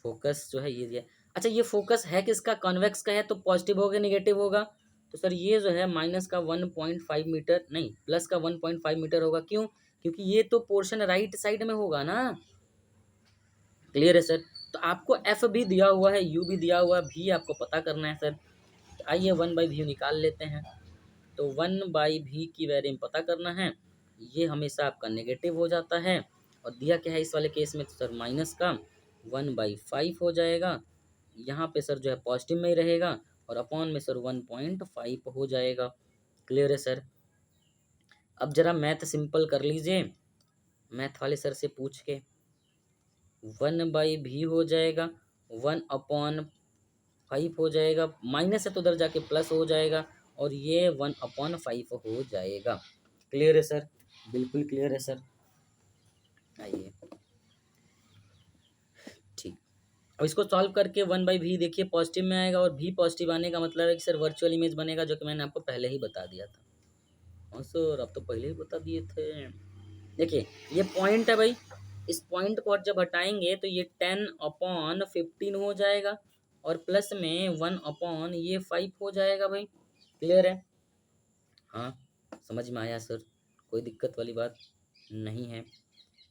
A: फोकस जो है ये दिया। अच्छा, ये फोकस है किसका? कॉन्वेक्स का है तो पॉजिटिव होगा निगेटिव होगा? तो सर ये जो है माइनस का 1.5 मीटर नहीं, प्लस का 1.5 मीटर होगा। क्यों? क्योंकि ये तो पोर्शन राइट साइड में होगा ना। क्लियर है सर। तो आपको एफ भी दिया हुआ है, यू भी दिया हुआ है, भी आपको पता करना है सर। तो आइए 1/v निकाल लेते हैं। तो 1/v की वैल्यू पता करना है। ये हमेशा आपका नेगेटिव हो जाता है। और दिया क्या है इस वाले केस में? तो सर माइनस का 1/5 हो जाएगा। यहाँ पे सर जो है पॉजिटिव में ही रहेगा और अपॉन में सर 1.5 हो जाएगा। क्लियर है सर। अब जरा मैथ सिंपल कर लीजिए मैथ वाले सर से पूछ के। 1/v हो जाएगा, 1/5 हो जाएगा, माइनस है तो उधर जाके प्लस हो जाएगा और ये 1/5 हो जाएगा। क्लियर है सर? बिल्कुल क्लियर है सर। आइए ठीक। अब इसको सॉल्व करके 1/v देखिए पॉजिटिव में आएगा और v पॉजिटिव आने का मतलब है कि सर वर्चुअल इमेज बनेगा, जो कि मैंने आपको पहले ही बता दिया था। हाँ सर, आप तो पहले ही बता दिए थे। देखिए ये पॉइंट है भाई, इस पॉइंट को जब हटाएंगे तो ये 10/15 हो जाएगा और प्लस में 1/ ये 5 हो जाएगा भाई। क्लियर है? हाँ, समझ में आया सर, कोई दिक्कत वाली बात नहीं है।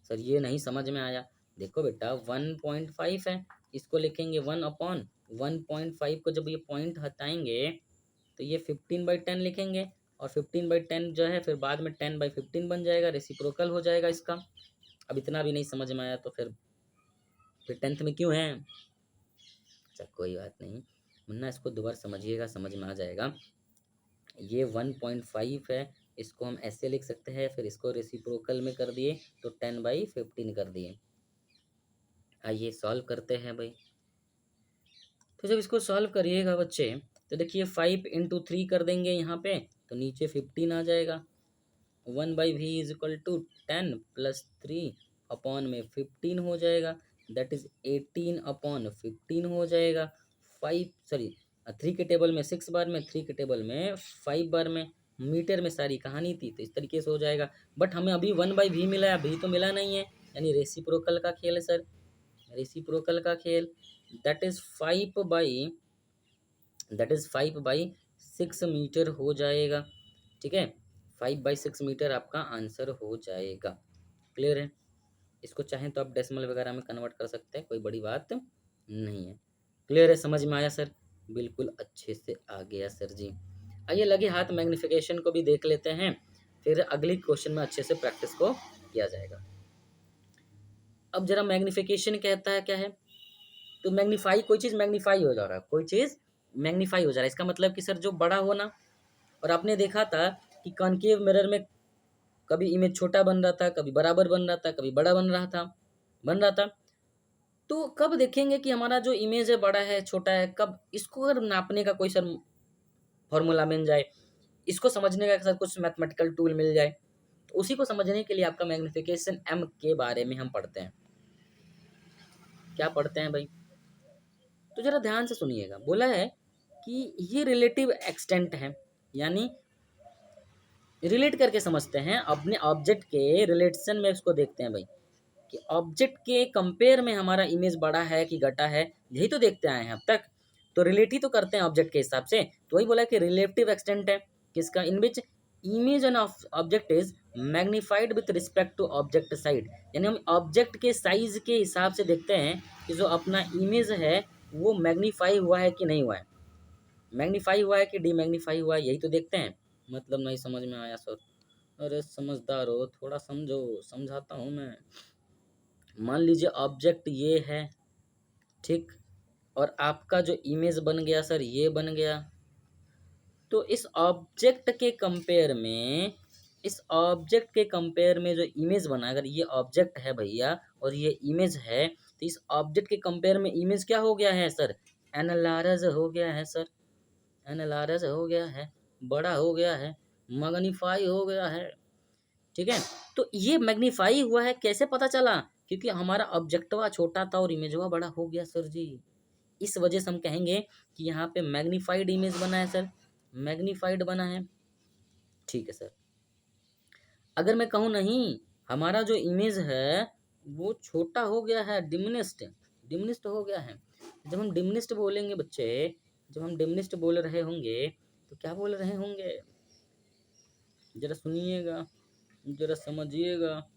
A: सर ये नहीं समझ में आया, देखो बेटा 1.5 है, इसको लिखेंगे 1/1.5 को जब ये पॉइंट हटाएंगे तो ये 15/10 लिखेंगे और 15/10 जो है फिर बाद में 10/15 बन जाएगा, रेसिप्रोकल हो जाएगा इसका। अब इतना भी नहीं समझ में आया तो फिर 10th में क्यों है? अच्छा कोई बात नहीं, मुन्ना इसको दोबारा समझिएगा, समझ में आ जाएगा। ये 1.5 है, इसको हम ऐसे लिख सकते हैं, फिर इसको रेसिप्रोकल में कर दिए तो 10/15 कर दिए। आइए सॉल्व करते हैं भाई। तो जब इसको सॉल्व करिएगा बच्चे तो देखिए 5 × 3 कर देंगे यहाँ पे तो नीचे 15 आ जाएगा। 1/v is equal to 10 plus 3 upon में 15 हो जाएगा, दैट इज 18/15 हो जाएगा। 3 के टेबल में 6 बार में, 3 के टेबल में 5 बार में, मीटर में सारी कहानी थी तो इस तरीके से हो जाएगा। बट हमें अभी 1/v मिला है, अभी तो मिला नहीं है, यानी रेसिप्रोकल का खेल है सर, रेसिप्रोकल का खेल। दैट इज 5/6 मीटर हो जाएगा। ठीक है, 5/6 मीटर आपका आंसर हो जाएगा। क्लियर है? इसको चाहें तो आप डेसिमल वगैरह में कन्वर्ट कर सकते हैं, कोई बड़ी बात नहीं है। क्लियर है? समझ में आया सर? बिल्कुल अच्छे से आ गया सर जी। आइए लगे हाथ मैग्नीफिकेशन को भी देख लेते हैं, फिर अगली क्वेश्चन में अच्छे से प्रैक्टिस को किया जाएगा। अब जरा मैग्नीफिकेशन कहता है क्या है? तो मैग्नीफाई, कोई चीज़ मैग्नीफाई हो जा रहा है, कोई चीज़ मैग्नीफाई हो जा रहा है, इसका मतलब कि सर जो बड़ा होना। और आपने देखा था कि कॉनकेव मिरर में कभी इमेज छोटा बन रहा था, कभी बराबर बन रहा था, कभी बड़ा बन रहा था। तो कब देखेंगे कि हमारा जो इमेज है बड़ा है छोटा है? कब इसको अगर नापने का कोई सर फॉर्मूला मिल जाए, इसको समझने का सर कुछ मैथमेटिकल टूल मिल जाए, तो उसी को समझने के लिए आपका मैग्नीफिकेशन एम के बारे में हम पढ़ते हैं। क्या पढ़ते हैं भाई? तो जरा ध्यान से सुनिएगा। बोला है कि ये रिलेटिव एक्सटेंट है, यानी रिलेट करके समझते हैं, अपने ऑब्जेक्ट के रिलेशन में इसको देखते हैं भाई कि ऑब्जेक्ट के कंपेयर में हमारा इमेज बड़ा है कि घटा है, यही तो देखते आए हैं अब तक। तो रिलेट ही तो करते हैं ऑब्जेक्ट के हिसाब से, तो वही बोला कि रिलेटिव एक्सटेंट है किसका? In which image an of object is magnified with respect to object side, यानी हम ऑब्जेक्ट के साइज के हिसाब से देखते हैं कि जो अपना इमेज है वो मैग्नीफाई हुआ है कि नहीं हुआ है, मैग्नीफाई हुआ है कि डीमैग्नीफाई हुआ है, यही तो देखते हैं। मतलब नहीं समझ में आया सर? अरे समझदार हो, थोड़ा समझो, समझाता हूँ मैं। मान लीजिए ऑब्जेक्ट ये है, ठीक, और आपका जो इमेज बन गया सर ये बन गया। तो इस ऑब्जेक्ट के कंपेयर में जो इमेज बना, अगर ये ऑब्जेक्ट है भैया और ये इमेज है, तो इस ऑब्जेक्ट के कंपेयर में इमेज क्या हो गया है सर? एनालार्ज हो गया है सर, एनालार्ज हो गया है, बड़ा हो गया है, मैग्नीफाई हो गया है, ठीक है। तो ये मैग्नीफाई हुआ है, कैसे पता चला? क्योंकि हमारा ऑब्जेक्टवा छोटा था और इमेजवा बड़ा हो गया सर जी। इस वजह से हम कहेंगे कि यहाँ पे मैग्नीफाइड इमेज बना है सर, मैग्नीफाइड बना है, ठीक है सर। अगर मैं कहूँ नहीं, हमारा जो इमेज है वो छोटा हो गया है, डिमिनिस्ड, डिमिनिस्ड हो गया है। जब हम डिमिनिस्ड बोलेंगे बच्चे, जब हम डिमिनिस्ड बोल रहे होंगे तो क्या बोल रहे होंगे? जरा सुनिएगा, जरा समझिएगा,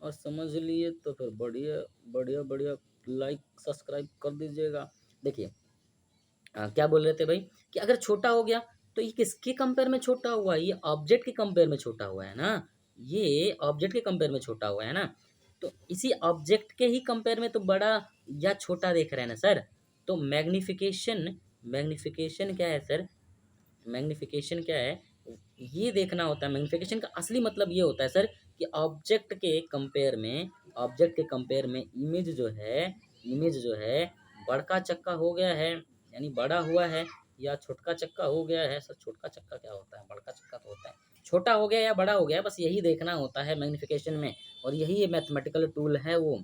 A: और समझ लिए तो फिर बढ़िया बढ़िया बढ़िया लाइक सब्सक्राइब कर दीजिएगा। देखिए क्या बोल रहे थे भाई, कि अगर छोटा हो गया तो ये किसके कंपेयर में छोटा हुआ है? ये ऑब्जेक्ट के कंपेयर में छोटा हुआ है ना, ये ऑब्जेक्ट के कंपेयर में छोटा हुआ है ना। तो इसी ऑब्जेक्ट के ही कंपेयर में तो बड़ा या छोटा देख रहे हैं ना सर। तो मैग्निफिकेशन, मैग्निफिकेशन क्या है सर? मैग्निफिकेशन क्या है? ये देखना होता है। मैग्निफिकेशन का असली मतलब ये होता है सर कि ऑब्जेक्ट के कंपेयर में इमेज जो है, इमेज जो है बड़का चक्का हो गया है, यानी बड़ा हुआ है, या छोटका चक्का हो गया है। सर छोटका चक्का क्या होता है? बड़का चक्का तो होता है। छोटा हो गया या बड़ा हो गया, बस यही देखना होता है मैग्निफिकेशन में, और यही मैथमेटिकल टूल है वो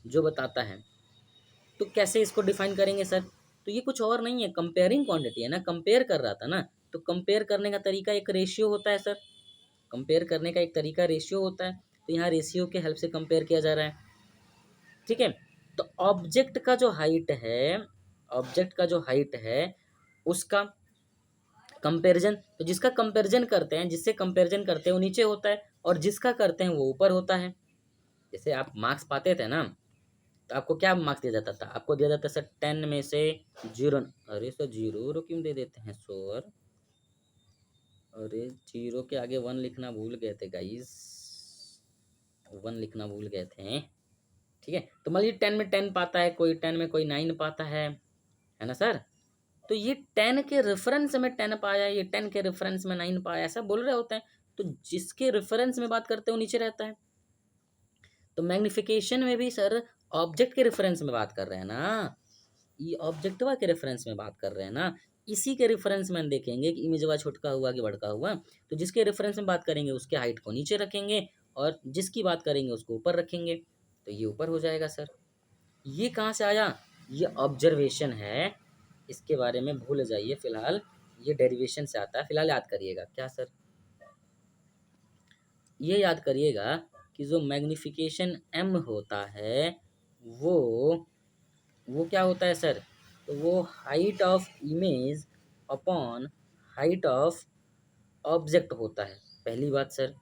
A: जो बताता है। तो कैसे इसको डिफाइन करेंगे सर? तो ये कुछ और नहीं है, कंपेयरिंग क्वांटिटी है ना, कंपेयर कर रहा था ना। तो कंपेयर करने का तरीका एक रेशियो होता है सर, कंपेयर करने का एक तरीका रेशियो होता है। तो यहाँ रेशियो के हेल्प से कंपेयर किया जा रहा है, ठीक है। तो ऑब्जेक्ट का जो हाइट है, ऑब्जेक्ट का जो हाइट है उसका कंपैरिजन, तो जिसका कंपैरिजन करते हैं, जिससे कंपैरिजन करते हैं वो नीचे होता है, और जिसका करते हैं वो ऊपर होता है। जैसे आप मार्क्स पाते थे ना, तो आपको क्या मार्क्स दिया जाता था? आपको दिया जाता सर 10 में से 0। अरे सर 0 क्यों दे देते हैं सर? अरे 0 के आगे 1 लिखना भूल गए थे गाइस, 1 लिखना भूल गए थे, ठीक है। तो मान लीजिए 10 में 10 पाता है कोई, 10 में कोई 9 पाता है ना सर। तो ये 10 के रेफरेंस में 10 पाया, ये 10 के रेफरेंस में 9 पाया, ऐसा बोल रहे होते हैं। तो जिसके रेफरेंस में बात करते हैं वो नीचे रहता है। तो मैग्निफिकेशन में भी सर ऑब्जेक्ट के रेफरेंस में बात कर रहे हैं ना, ये ऑब्जेक्टिवा के रेफरेंस में बात कर रहे हैं ना। इसी के रेफरेंस में हम देखेंगे कि इमेजवा छोटका हुआ कि बड़का हुआ। तो जिसके रेफरेंस में बात करेंगे उसके हाइट को नीचे रखेंगे, और जिसकी बात करेंगे उसको ऊपर रखेंगे, तो ये ऊपर हो जाएगा सर। ये कहाँ से आया? ये ऑब्जर्वेशन है, इसके बारे में भूल जाइए फिलहाल, ये डेरिवेशन से आता है। फिलहाल याद करिएगा क्या सर? ये याद करिएगा कि जो मैग्निफिकेशन एम होता है वो वो क्या होता है सर? तो वो height of image upon height of object होता है, पहली बात सर।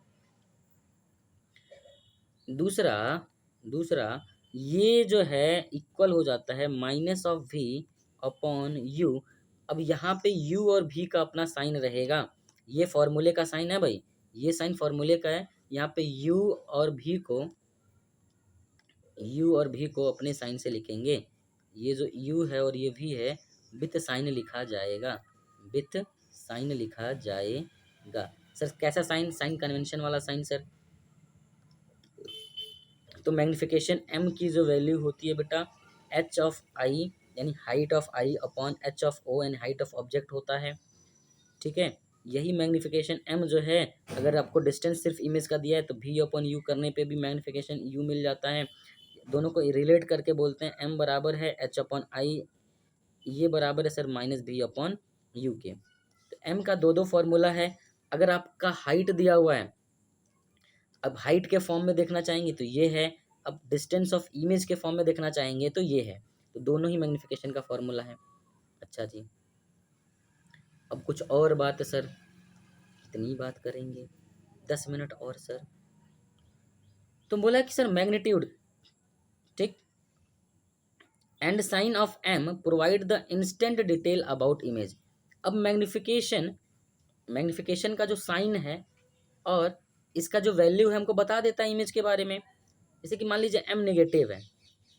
A: दूसरा, दूसरा ये जो है इक्वल हो जाता है minus of V upon U. अब यहाँ पे यू और भी का अपना साइन रहेगा, ये फॉर्मूले का साइन है भाई, ये साइन फॉर्मूले का है। यहाँ पे यू और भी को अपने साइन से लिखेंगे। ये जो यू है और ये भी है, विथ साइन लिखा जाएगा, विथ साइन लिखा जाएगा। सर कैसा साइन? साइन कन्वेंशन वाला साइन सर। तो मैग्निफिकेशन एम की जो वैल्यू होती है बेटा, एच ऑफ आई, यानी height of I upon H of O, यानी हाइट ऑफ ऑब्जेक्ट होता है, ठीक है। यही मैग्निफिकेशन एम जो है, अगर आपको डिस्टेंस सिर्फ इमेज का दिया है तो भी अपॉन यू करने पे भी मैग्निफिकेशन यू मिल जाता है। दोनों को रिलेट करके बोलते हैं एम बराबर है एच अपॉन आई, ये बराबर है सर माइनस भी अपॉन यू के। तो एम का दो दो फॉर्मूला है। अगर आपका हाइट दिया हुआ है, अब हाइट के फॉर्म में देखना चाहेंगे तो ये है, अब डिस्टेंस ऑफ इमेज के फॉर्म में देखना चाहेंगे तो ये है। तो दोनों ही मैग्निफिकेशन का फॉर्मूला है। अच्छा जी, अब कुछ और बात है सर, कितनी बात करेंगे, 10 मिनट और सर। तो बोला कि सर मैग्नीट्यूड, ठीक, and sign of M provide the instant detail about image. अब मैग्निफिकेशन, मैग्निफिकेशन का जो साइन है और इसका जो वैल्यू है हमको बता देता है इमेज के बारे में। जैसे कि मान लीजिए एम नेगेटिव है,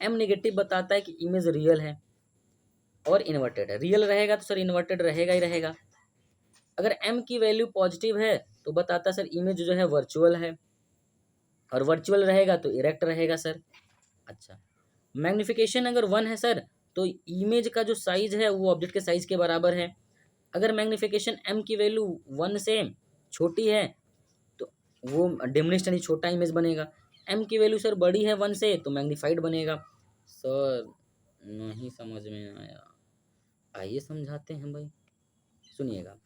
A: एम नेगेटिव बताता है कि इमेज रियल है और इन्वर्टेड है। रियल रहेगा तो सर इन्वर्टेड रहेगा ही रहेगा। अगर एम की वैल्यू पॉजिटिव है तो बताता है सर इमेज जो है वर्चुअल है, और वर्चुअल रहेगा तो इरेक्ट रहेगा सर। अच्छा, मैग्निफिकेशन अगर 1 है सर तो इमेज का जो साइज है वो ऑब्जेक्ट के साइज के बराबर है। अगर मैग्निफिकेशन एम की वैल्यू 1 से छोटी है तो वो डिमिनिश्ड यानी छोटा इमेज बनेगा। एम की वैल्यू सर बड़ी है 1 से तो मैग्नीफाइड बनेगा। सर नहीं समझ में आया, आइए समझाते हैं भाई, सुनिएगा।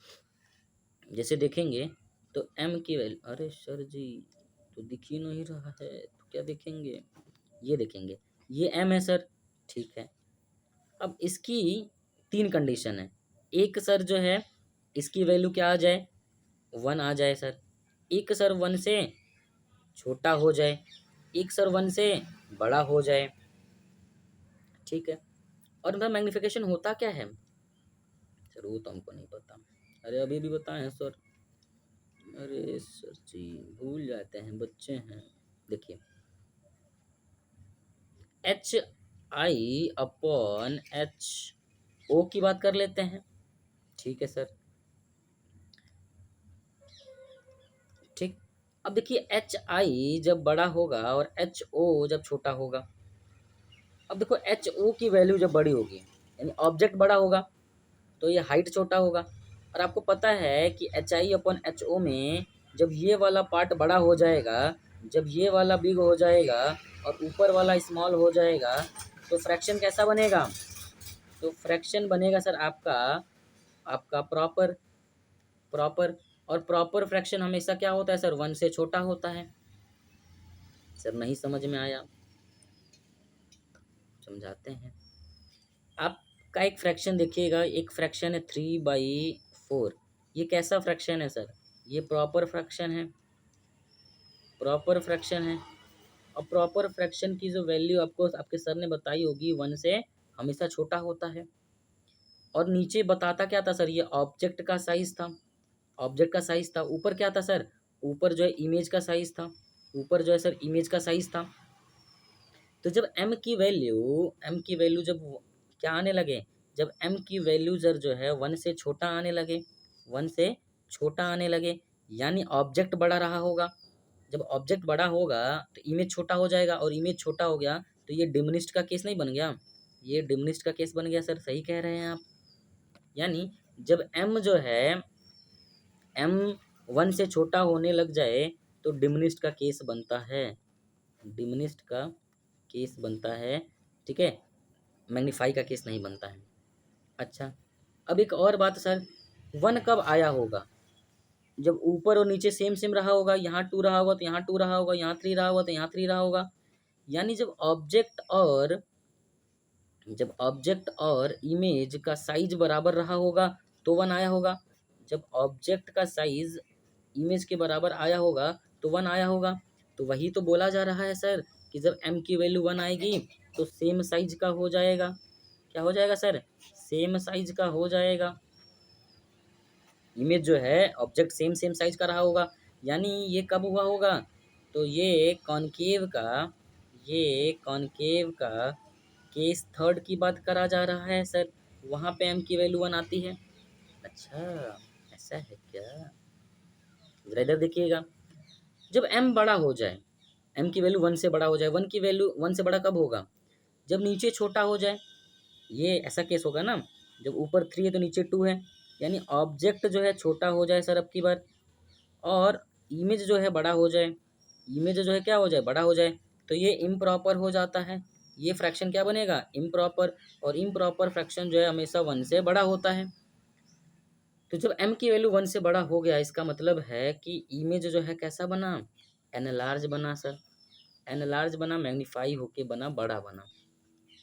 A: जैसे देखेंगे तो एम की वैल्यू, अरे सर जी तो दिख ही नहीं रहा है तो क्या देखेंगे, ये देखेंगे, ये एम है सर, ठीक है। अब इसकी 3 कंडीशन है। एक सर जो है इसकी वैल्यू क्या आ जाए, 1 आ जाए सर। एक सर 1 से छोटा हो जाए, एक सर 1 से बड़ा हो जाए, ठीक है। और इनका मैग्निफिकेशन होता क्या है सर, वो तो हमको नहीं पता। अरे अभी भी बताएं सर। अरे सर जी भूल जाते हैं, बच्चे हैं। देखिए H I upon H O की बात कर लेते हैं, ठीक है सर, ठीक। अब देखिए एच आई जब बड़ा होगा और एच ओ जब छोटा होगा। अब देखो एच ओ की वैल्यू जब बड़ी होगी यानी ऑब्जेक्ट बड़ा होगा तो ये हाइट छोटा होगा। और आपको पता है कि H I upon H O में जब ये वाला पार्ट बड़ा हो जाएगा, जब ये वाला बिग हो जाएगा और ऊपर वाला स्मॉल हो जाएगा तो फ्रैक्शन कैसा बनेगा, तो फ्रैक्शन बनेगा सर आपका, आपका प्रॉपर, प्रॉपर। और प्रॉपर फ्रैक्शन हमेशा क्या होता है सर, 1 से छोटा होता है। सर नहीं समझ में आया, समझाते हैं। आपका एक फ्रैक्शन देखिएगा, एक फ्रैक्शन है 3/4। ये कैसा फ्रैक्शन है सर, ये प्रॉपर फ्रैक्शन है, प्रॉपर फ्रैक्शन है। और प्रॉपर फ्रैक्शन की जो वैल्यू आपको आपके सर ने बताई होगी 1 से हमेशा छोटा होता है। और नीचे बताता क्या था सर, ये ऑब्जेक्ट का साइज था, ऑब्जेक्ट का साइज था। ऊपर क्या था सर, ऊपर जो है इमेज का साइज था, ऊपर जो है सर इमेज का साइज था। तो जब एम की वैल्यू जब क्या आने लगे, जब एम की वैल्यू सर जो है 1 से छोटा आने लगे, 1 से छोटा आने लगे, यानी ऑब्जेक्ट बड़ा रहा होगा। जब ऑब्जेक्ट बड़ा होगा तो इमेज छोटा हो जाएगा, और इमेज छोटा हो गया तो ये डिमिनिश्ड का केस नहीं बन गया, ये डिमिनिश्ड का केस बन गया सर, सही कह रहे हैं आप। यानी जब एम जो है एम 1 से छोटा होने लग जाए तो डिमिनिश्ड का केस बनता है, डिमिनिश्ड का केस बनता है, ठीक है, मैग्नीफाई का केस नहीं बनता है। अच्छा, अब एक और बात सर, 1 कब आया होगा, जब ऊपर और नीचे सेम सेम रहा होगा, यहाँ 2 रहा होगा तो यहाँ 2 रहा होगा, यहाँ 3 रहा होगा तो यहाँ 3 रहा होगा। यानी जब ऑब्जेक्ट और इमेज का साइज बराबर रहा होगा तो 1 आया होगा। जब ऑब्जेक्ट का साइज इमेज के बराबर आया होगा तो 1 आया होगा। तो वही तो बोला जा रहा है सर कि जब m की वैल्यू 1 आएगी तो सेम साइज का हो जाएगा। क्या हो जाएगा सर, सेम साइज का हो जाएगा। इमेज जो है ऑब्जेक्ट सेम सेम साइज का रहा होगा। यानी ये कब हुआ होगा, तो ये कॉनकेव का केस थर्ड की बात करा जा रहा है सर, वहाँ पे m की वैल्यू 1 आती है। अच्छा, ऐसा है क्या, जरा इधर देखिएगा। जब m बड़ा हो जाए, m की वैल्यू 1 से बड़ा हो जाए, 1 की वैल्यू 1 से बड़ा कब होगा, जब नीचे छोटा हो जाए। ये ऐसा केस होगा ना, जब ऊपर 3 है तो नीचे 2 है, यानी ऑब्जेक्ट जो है छोटा हो जाए सर अब की बार, और इमेज जो है बड़ा हो जाए, इमेज जो है क्या हो जाए, बड़ा हो जाए, तो ये इम्प्रॉपर हो जाता है। ये फ्रैक्शन क्या बनेगा, इम्प्रॉपर। और इम्प्रॉपर फ्रैक्शन जो है हमेशा 1 से बड़ा होता है। तो जब m की वैल्यू 1 से बड़ा हो गया इसका मतलब है कि इमेज जो है कैसा बना, एनलार्ज बना सर, एनलार्ज बना, मैग्नीफाई होके बना, बड़ा बना।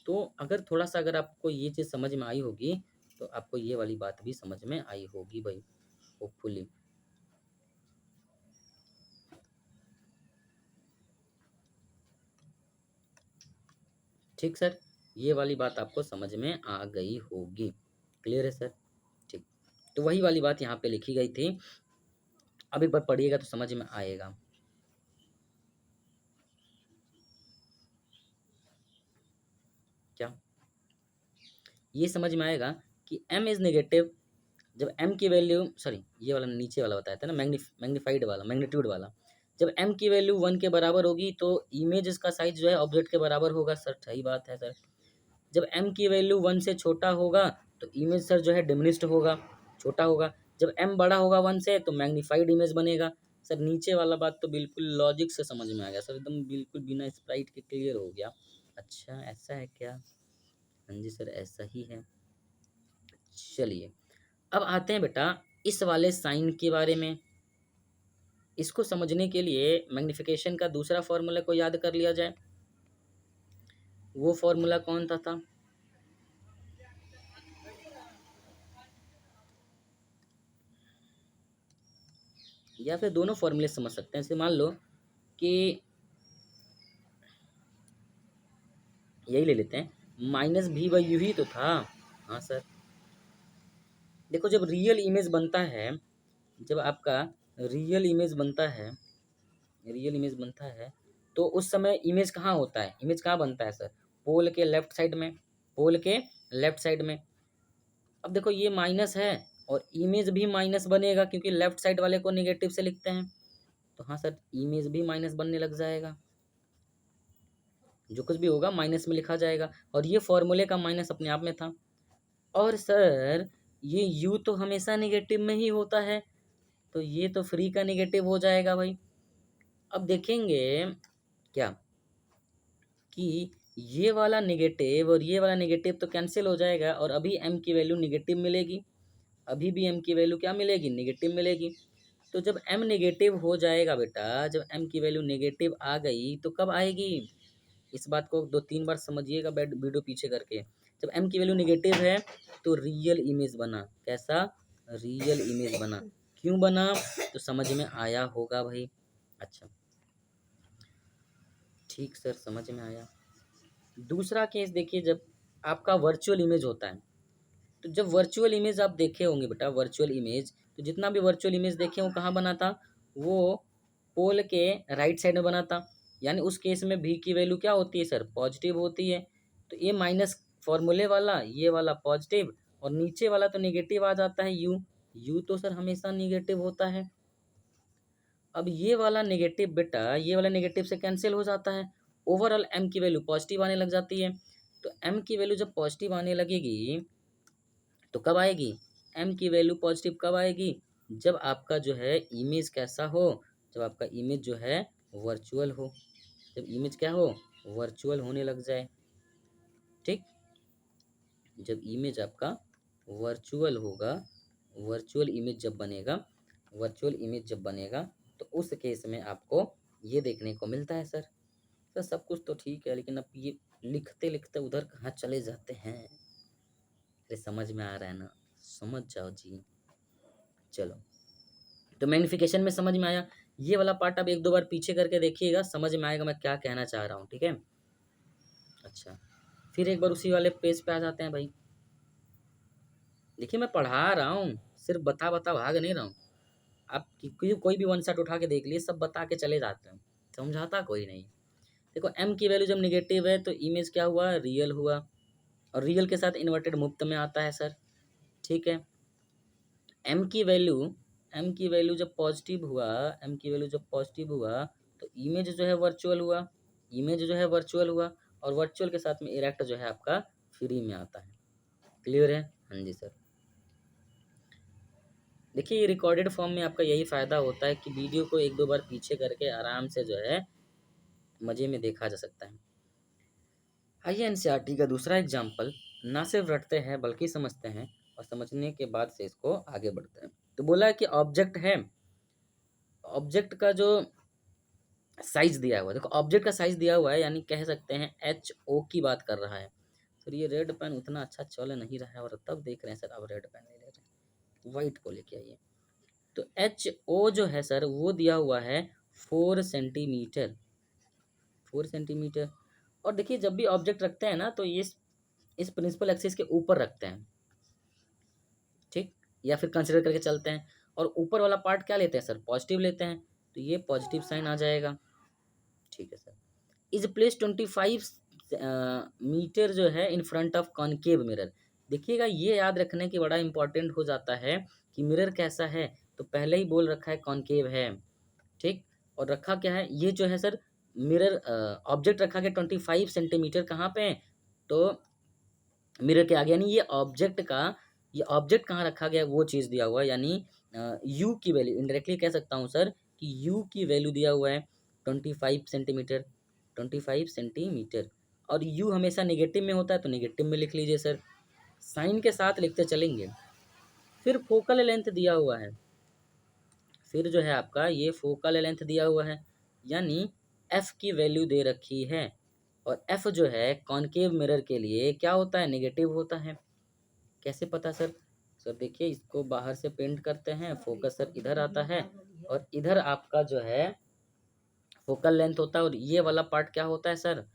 A: तो अगर थोड़ा सा अगर आपको ये चीज़ समझ में आई होगी तो आपको ये वाली बात भी समझ में आई होगी भाई, होपफुली। ठीक सर, ये वाली बात आपको समझ में आ गई होगी, क्लियर है सर, ठीक। तो वही वाली बात यहाँ पे लिखी गई थी, अब एक बार पढ़िएगा तो समझ में आएगा। ये समझ में आएगा कि m इज नेगेटिव। जब m की वैल्यू, सॉरी ये वाला नीचे वाला बताया था ना, मैग्नीफाइड वाला, मैग्नीट्यूड वाला, जब m की वैल्यू 1 के बराबर होगी तो इमेज का साइज जो है ऑब्जेक्ट के बराबर होगा। सर सही बात है सर। जब m की वैल्यू 1 से छोटा होगा तो इमेज सर जो है डिमिनिश्ड होगा, छोटा होगा। जब m बड़ा होगा 1 से तो मैग्नीफाइड इमेज बनेगा। सर नीचे वाला बात तो बिल्कुल लॉजिक से समझ में आ गया सर, एकदम बिल्कुल बिना स्प्राइट के क्लियर हो गया। अच्छा ऐसा है क्या? हाँ जी सर ऐसा ही है। चलिए अब आते हैं बेटा इस वाले साइन के बारे में। इसको समझने के लिए मैग्निफिकेशन का दूसरा फॉर्मूला को याद कर लिया जाए। वो फॉर्मूला कौन था? या फिर दोनों फॉर्मूले समझ सकते हैं। जैसे मान लो कि यही ले लेते हैं, माइनस भी बाई यू ही तो था। हाँ सर। देखो जब रियल इमेज बनता है, जब आपका रियल इमेज बनता है, रियल इमेज बनता है तो उस समय इमेज कहाँ होता है? इमेज कहाँ बनता है सर? पोल के लेफ्ट साइड में, पोल के लेफ्ट साइड में। अब देखो ये माइनस है और इमेज भी माइनस बनेगा क्योंकि लेफ्ट साइड वाले को निगेटिव से लिखते हैं। तो हाँ सर इमेज भी माइनस बनने लग जाएगा, जो कुछ भी होगा माइनस में लिखा जाएगा। और ये फॉर्मूले का माइनस अपने आप में था। और सर ये u तो हमेशा निगेटिव में ही होता है, तो ये तो फ्री का निगेटिव हो जाएगा भाई। अब देखेंगे क्या कि ये वाला निगेटिव और ये वाला निगेटिव तो कैंसिल हो जाएगा और अभी m की वैल्यू निगेटिव मिलेगी। अभी भी m की वैल्यू क्या मिलेगी? निगेटिव मिलेगी। तो जब m निगेटिव हो जाएगा बेटा, जब m की वैल्यू निगेटिव आ गई तो कब आएगी? इस बात को 2-3 बार समझिएगा वीडियो पीछे करके। जब m की वैल्यू निगेटिव है तो रियल इमेज बना। कैसा? रियल इमेज बना। क्यों बना? तो समझ में आया होगा भाई। अच्छा ठीक सर समझ में आया। दूसरा केस देखिए, जब आपका वर्चुअल इमेज होता है, तो जब वर्चुअल इमेज आप देखे होंगे बेटा, वर्चुअल इमेज तो जितना भी वर्चुअल इमेज देखे वो कहाँ बना था? वो पोल के राइट साइड में बना था। यानी उस केस में भी की वैल्यू क्या होती है सर? पॉजिटिव होती है। तो ये माइनस फॉर्मूले वाला, ये वाला पॉजिटिव और नीचे वाला तो निगेटिव आ जाता है यू। यू तो सर हमेशा निगेटिव होता है। अब ये वाला नेगेटिव बेटा, ये वाला नेगेटिव से कैंसिल हो जाता है। ओवरऑल m की वैल्यू पॉजिटिव आने लग जाती है। तो m की वैल्यू जब पॉजिटिव आने लगेगी तो कब आएगी? m की वैल्यू पॉजिटिव कब आएगी? जब आपका जो है इमेज कैसा हो? जब आपका इमेज जो है वर्चुअल हो। जब इमेज क्या हो? वर्चुअल होने लग जाए। ठीक। जब इमेज आपका वर्चुअल होगा, वर्चुअल इमेज जब बनेगा, वर्चुअल इमेज जब बनेगा तो उस केस में आपको ये देखने को मिलता है सर। सर सब कुछ तो ठीक है लेकिन अब ये लिखते लिखते उधर कहाँ चले जाते हैं? अरे समझ में आ रहा है ना? समझ जाओ जी। चलो तो मैग्निफिकेशन में समझ में आया। ये वाला पार्ट अब 1-2 बार पीछे करके देखिएगा, समझ में आएगा मैं क्या कहना चाह रहा हूँ। ठीक है। अच्छा फिर एक बार उसी वाले पेज पे आ जाते हैं भाई। देखिए मैं पढ़ा रहा हूँ, सिर्फ बता बता भाग नहीं रहा हूँ। आप कोई भी वन शॉट उठा के देख लिए, सब बता के चले जाते हैं, समझाता कोई नहीं। देखो m की वैल्यू जब निगेटिव है तो इमेज क्या हुआ? रियल हुआ। और रियल के साथ इन्वर्टेड मुफ्त में आता है सर। ठीक है। m की वैल्यू, m की वैल्यू जब पॉजिटिव हुआ, m की वैल्यू जब पॉजिटिव हुआ तो इमेज जो है वर्चुअल हुआ। इमेज जो है वर्चुअल हुआ और वर्चुअल के साथ में इरेक्ट जो है आपका फ्री में आता है। क्लियर है? हाँ जी सर। देखिए ये रिकॉर्डेड फॉर्म में आपका यही फ़ायदा होता है कि वीडियो को 1-2 बार पीछे करके आराम से जो है मज़े में देखा जा सकता है। आइए एनसीईआरटी का दूसरा एग्जाम्पल ना सिर्फ रटते हैं बल्कि समझते हैं और समझने के बाद से इसको आगे बढ़ते हैं। तो बोला है कि ऑब्जेक्ट है, ऑब्जेक्ट का जो साइज दिया हुआ है, देखो ऑब्जेक्ट का साइज दिया हुआ है यानी कह सकते हैं एच ओ की बात कर रहा है। सर ये रेड पेन उतना अच्छा चल नहीं रहा है और तब देख रहे हैं सर आप रेड पेन ले ले रहे हैं, वाइट को लेके आइए। तो एच ओ जो है सर वो दिया हुआ है 4 सेंटीमीटर, 4 सेंटीमीटर। और देखिए जब भी ऑब्जेक्ट रखते हैं ना तो ये इस प्रिंसिपल एक्सिस के ऊपर रखते हैं। ठीक। या फिर कंसिडर करके चलते हैं और ऊपर वाला पार्ट क्या लेते हैं सर? पॉजिटिव लेते हैं। तो ये पॉजिटिव साइन आ जाएगा। ठीक है सर। इज प्लेस 25 मीटर जो है इन फ्रंट ऑफ कॉनकेव मिरर। देखिएगा ये याद रखने की बड़ा इंपॉर्टेंट हो जाता है कि मिरर कैसा है, तो पहले ही बोल रखा है कॉनकेव है, ठीक। और रखा क्या है, ये जो है सर मिरर ऑब्जेक्ट रखा गया 25 सेंटीमीटर कहाँ पे, तो मिरर के आगे, यानी ये ऑब्जेक्ट कहाँ रखा गया वो चीज़ दिया हुआ है, यानी यू की वैल्यू इनडायरेक्टली कह सकता हूँ सर कि यू की वैल्यू दिया हुआ है 25 सेंटीमीटर, 25 सेंटीमीटर। और यू हमेशा नेगेटिव में होता है तो नेगेटिव में लिख लीजिए सर, साइन के साथ लिखते चलेंगे। फिर फोकल लेंथ दिया हुआ है, फिर जो है आपका ये फोकल लेंथ दिया हुआ है, यानी एफ की वैल्यू दे रखी है। और एफ जो है कॉनकेव मिरर के लिए क्या होता है, नेगेटिव होता है। कैसे पता सर, सर देखिए इसको बाहर से पेंट करते हैं, फोकस सर इधर आता है और इधर आपका जो है फोकल लेंथ होता है, और ये वाला पार्ट क्या होता है सर,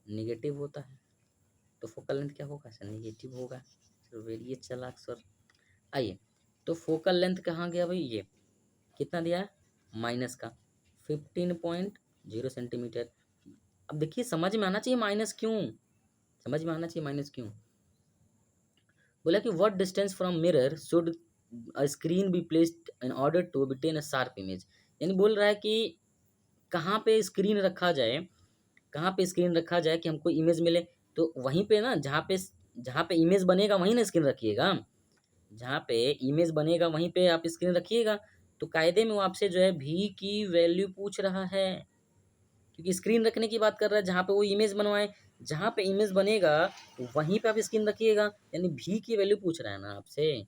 A: निगेटिव होता है। तो फोकल लेंथ क्या होगा सर, निगेटिव होगा। सर वेरी चालाक सर। आइए, तो फोकल लेंथ कहाँ गया भाई, ये कितना दिया है, माइनस का 15.0 सेंटीमीटर। अब देखिए समझ में आना चाहिए माइनस क्यों, समझ में आना चाहिए माइनस क्यों। बोला कि what distance from mirror should a screen be placed in order to obtain a sharp image, यानी बोल रहा है कि कहाँ पे स्क्रीन रखा जाए, कहाँ पे स्क्रीन रखा जाए कि हमको इमेज मिले। तो वहीं पे ना, जहाँ पे इमेज बनेगा वहीं ना स्क्रीन रखिएगा, जहाँ पे इमेज बनेगा वहीं पे आप स्क्रीन रखिएगा। तो कायदे में वो आपसे जो है भी की वैल्यू पूछ रहा है, क्योंकि स्क्रीन रखने की बात कर रहा है जहाँ पे वो इमेज बनवाए, जहाँ पे इमेज बनेगा वहीं पे आप स्क्रीन रखिएगा, यानी भी की वैल्यू पूछ रहा है ना आपसे।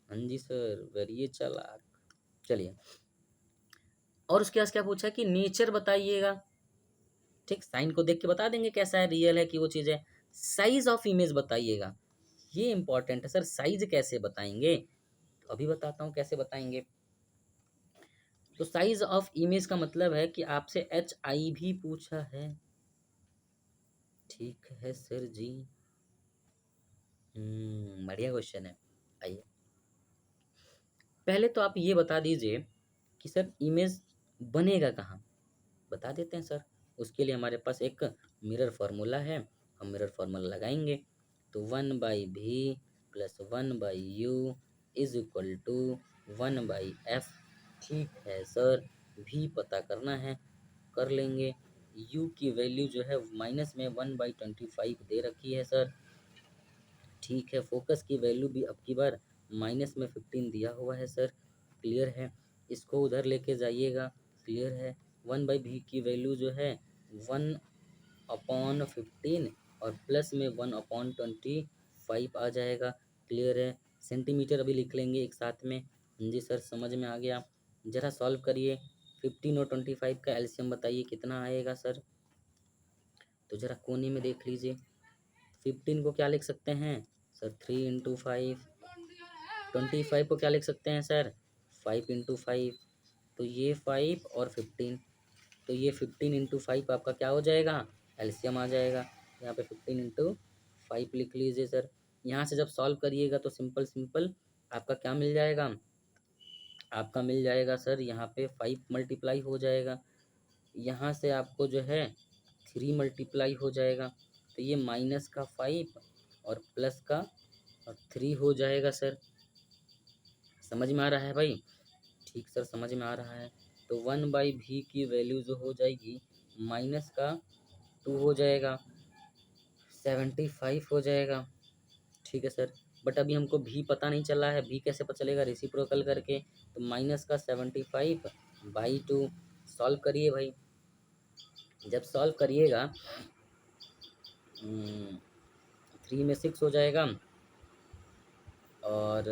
A: हाँ जी सर, वेरी चालाक। चलिए, और उसके बाद क्या पूछा कि नेचर बताइएगा, ठीक, साइन को देख के बता देंगे कैसा है, रियल है कि वो चीज़ है। साइज ऑफ इमेज बताइएगा, ये इंपॉर्टेंट है सर, साइज कैसे बताएंगे, तो अभी बताता हूँ कैसे बताएंगे। तो साइज ऑफ इमेज का मतलब है कि आपसे एच आई भी पूछा है, ठीक है सर जी। बढ़िया क्वेश्चन है। आइए, पहले तो आप ये बता दीजिए कि सर इमेज बनेगा कहाँ, बता देते हैं सर। उसके लिए हमारे पास एक मिरर फार्मूला है, हम मिरर फार्मूला लगाएंगे। तो 1/v plus 1/u is equal to 1/f। ठीक है सर, v पता करना है, कर लेंगे। u की वैल्यू जो है माइनस में 1/25 दे रखी है सर, ठीक है। फोकस की वैल्यू भी अब की बार माइनस में 15 दिया हुआ है सर, क्लियर है। इसको उधर लेके जाइएगा, क्लियर है। 1/v की वैल्यू जो है 1/15 और प्लस में 1/25 आ जाएगा, क्लियर है। सेंटीमीटर अभी लिख लेंगे एक साथ में। जी सर, समझ में आ गया। ज़रा सॉल्व करिए, 15 और 25 का एलसीएम बताइए कितना आएगा सर। तो ज़रा कोने में देख लीजिए, 15 को क्या लिख सकते हैं सर, 3 × 5। 25 को क्या लिख सकते हैं सर, 5 × 5। तो ये 5 और 15, तो ये 15 × 5 आपका क्या हो जाएगा, एलसीएम आ जाएगा। यहाँ पे 15 × 5 लिख लीजिए सर। यहाँ से जब सॉल्व करिएगा तो सिंपल सिंपल आपका क्या मिल जाएगा, आपका मिल जाएगा सर यहाँ पे 5 मल्टीप्लाई हो जाएगा, यहाँ से आपको जो है 3 मल्टीप्लाई हो जाएगा। तो ये माइनस का 5 और प्लस का 3 हो जाएगा सर। समझ में आ रहा है भाई, ठीक सर, समझ में आ रहा है। तो 1/v की वैल्यू जो हो जाएगी माइनस का 2 हो जाएगा, 75 हो जाएगा, ठीक है सर। बट अभी हमको भी पता नहीं चला है, भी कैसे पता चलेगा, रेसिप्रोकल करके। तो माइनस का 75/2 सॉल्व करिए भाई। जब सॉल्व करिएगा 3 में 6 हो जाएगा और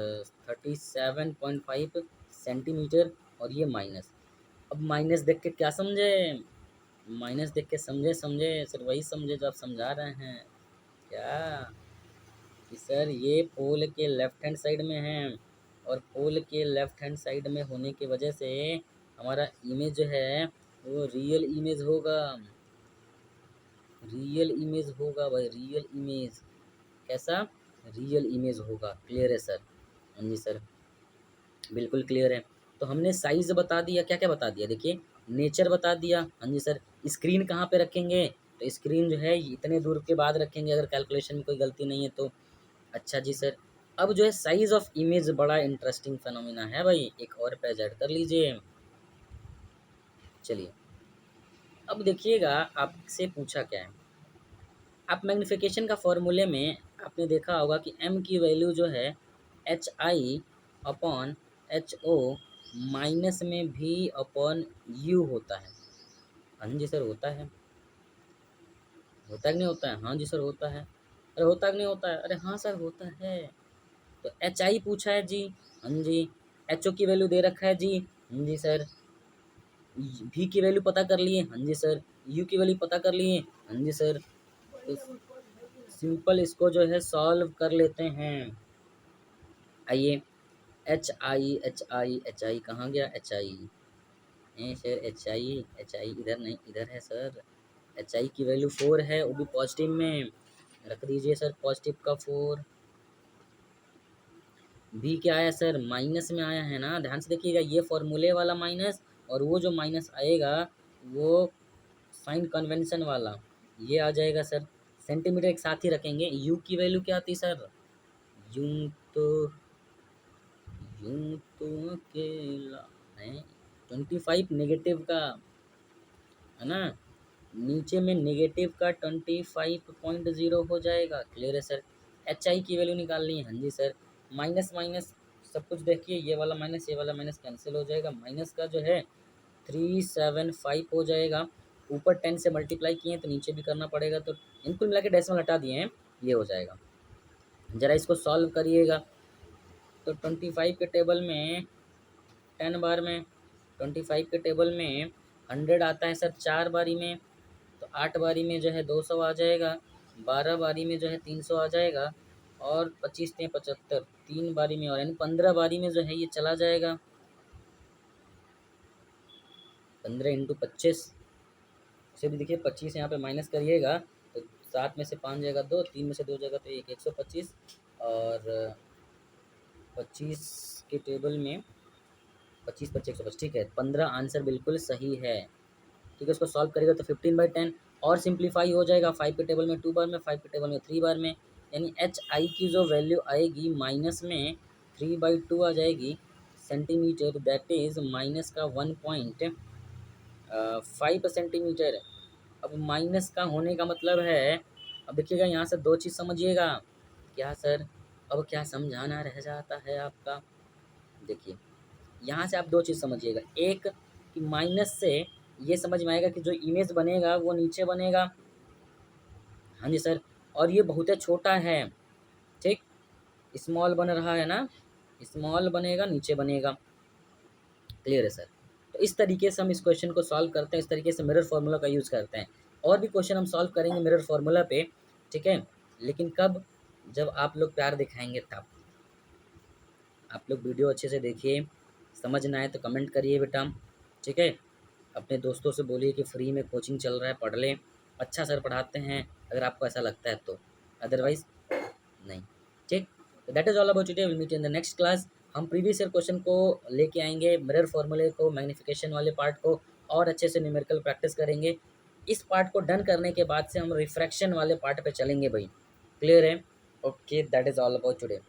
A: 37.5 सेंटीमीटर, और ये माइनस। अब माइनस देख के क्या समझे, माइनस देख के समझे सर, वही समझे जो आप समझा रहे हैं क्या, कि सर ये पोल के लेफ्ट हैंड साइड में है, और पोल के लेफ्ट हैंड साइड में होने की वजह से हमारा इमेज जो है वो रियल इमेज होगा, रियल इमेज होगा भाई, रियल इमेज। कैसा, रियल इमेज होगा, क्लियर है सर। हाँ जी सर, बिल्कुल क्लियर है। तो हमने साइज़ बता दिया, क्या क्या बता दिया, देखिए नेचर बता दिया। हाँ जी सर, स्क्रीन कहाँ पे रखेंगे, तो स्क्रीन जो है इतने दूर के बाद रखेंगे अगर कैलकुलेशन में कोई गलती नहीं है तो। अच्छा जी सर, अब जो है साइज़ ऑफ इमेज बड़ा इंटरेस्टिंग फिनोमिना है भाई, एक और पेज ऐड कर लीजिए। चलिए, अब देखिएगा आपसे पूछा क्या है। आप मैग्नीफिकेशन का फॉर्मूले में आपने देखा होगा कि m की वैल्यू जो है H I upon H O minus में v अपॉन यू होता है। हाँ जी सर होता है। होता है कि नहीं होता है? हाँ जी सर होता है। अरे होता है कि नहीं होता है? अरे हाँ सर होता है। तो एच आई पूछा है जी। हाँ जी। एच ओ की वैल्यू दे रखा है जी। हाँ जी सर। भी की वैल्यू पता कर लिए। हाँ जी सर। यू की वैल्यू पता कर लिए। हाँ जी सर। तो सिंपल इसको जो है सॉल्व कर लेते हैं। आइए, एच आई कहाँ गया? एच आई है सर, एच आई इधर नहीं, इधर है सर। एच आई की वैल्यू 4 है, वो भी पॉजिटिव में। रख दीजिए सर पॉजिटिव का 4। भी क्या आया सर? माइनस में आया है ना, ध्यान से देखिएगा, ये फॉर्मूले वाला माइनस और वो जो माइनस आएगा वो साइन कन्वेंशन वाला, ये आ जाएगा सर। सेंटीमीटर एक साथ ही रखेंगे। यू की वैल्यू क्या आती सर? यूं तो यूं तो अकेला है 25 नेगेटिव का, है ना, नीचे में नेगेटिव का 25.0 हो जाएगा। क्लियर है सर। एच आई की वैल्यू निकालनी है। हाँ जी सर। माइनस माइनस सब कुछ देखिए, ये वाला माइनस कैंसिल हो जाएगा। माइनस का जो है 375 हो जाएगा। ऊपर 10 से मल्टीप्लाई किए हैं तो नीचे भी करना पड़ेगा, तो इनको मिला के डेसिमल हटा दिए हैं, ये हो जाएगा। ज़रा इसको सॉल्व करिएगा। तो 25 के टेबल में 10 बार में, 25 के टेबल में 100 आता है सर 4 बारी में, तो 8 बारी में जो है 200 आ जाएगा, 12 बारी में जो है 300 आ जाएगा, और 25 से 75 3 बारी में, और यानी 15 बारी में जो है ये चला जाएगा। 15 इंटू 25 से भी देखिए, 25 यहाँ पे माइनस करिएगा तो 7 में से 5 जाएगा 2, 3 में से 2 जाएगा तो 1, 125, और 25 के टेबल में 25 25 125, ठीक है, 15 आंसर बिल्कुल सही है। ठीक है, उसको सॉल्व करेगा तो 15/10 और सिंप्लीफाई हो जाएगा। 5 के टेबल में 2 बार में, 5 के टेबल में 3 बार में, यानी एच आई की जो वैल्यू आएगी माइनस में 3/2 आ जाएगी सेंटीमीटर, दैट इज़ माइनस का 1.5 सेंटीमीटर। अब माइनस का होने का मतलब है, अब देखिएगा यहाँ से दो चीज़ समझिएगा। क्या सर? अब क्या समझाना रह जाता है आपका? देखिए, यहाँ से आप दो चीज़ समझिएगा। एक कि माइनस से ये समझ में आएगा कि जो इमेज बनेगा वो नीचे बनेगा। हाँ जी सर। और ये बहुत छोटा है, ठीक, स्मॉल बन रहा है ना, स्मॉल बनेगा नीचे बनेगा। क्लियर है सर। तो इस तरीके से हम इस क्वेश्चन को सॉल्व करते हैं, इस तरीके से मिरर फार्मूला का यूज़ करते हैं। और भी क्वेश्चन हम सॉल्व करेंगे मिरर फार्मूला पे, ठीक है, लेकिन कब? जब आप लोग प्यार दिखाएंगे तब। आप लोग वीडियो अच्छे से देखिए, समझ ना आए तो कमेंट करिए बेटा, ठीक है। अपने दोस्तों से बोलिए कि फ्री में कोचिंग चल रहा है, पढ़ लें, अच्छा सर पढ़ाते हैं, अगर आपको ऐसा लगता है तो, अदरवाइज़ नहीं। ठीक, तो that is all about today, will meet in the next class. हम प्रीवियस ईयर क्वेश्चन को लेके आएंगे, मिरर फार्मूले को, मैग्नीफिकेशन वाले पार्ट को, और अच्छे से न्यूमेरिकल प्रैक्टिस करेंगे। इस पार्ट को डन करने के बाद से हम रिफ्रैक्शन वाले पार्ट पे चलेंगे भाई। क्लियर है? Okay, that is all about today.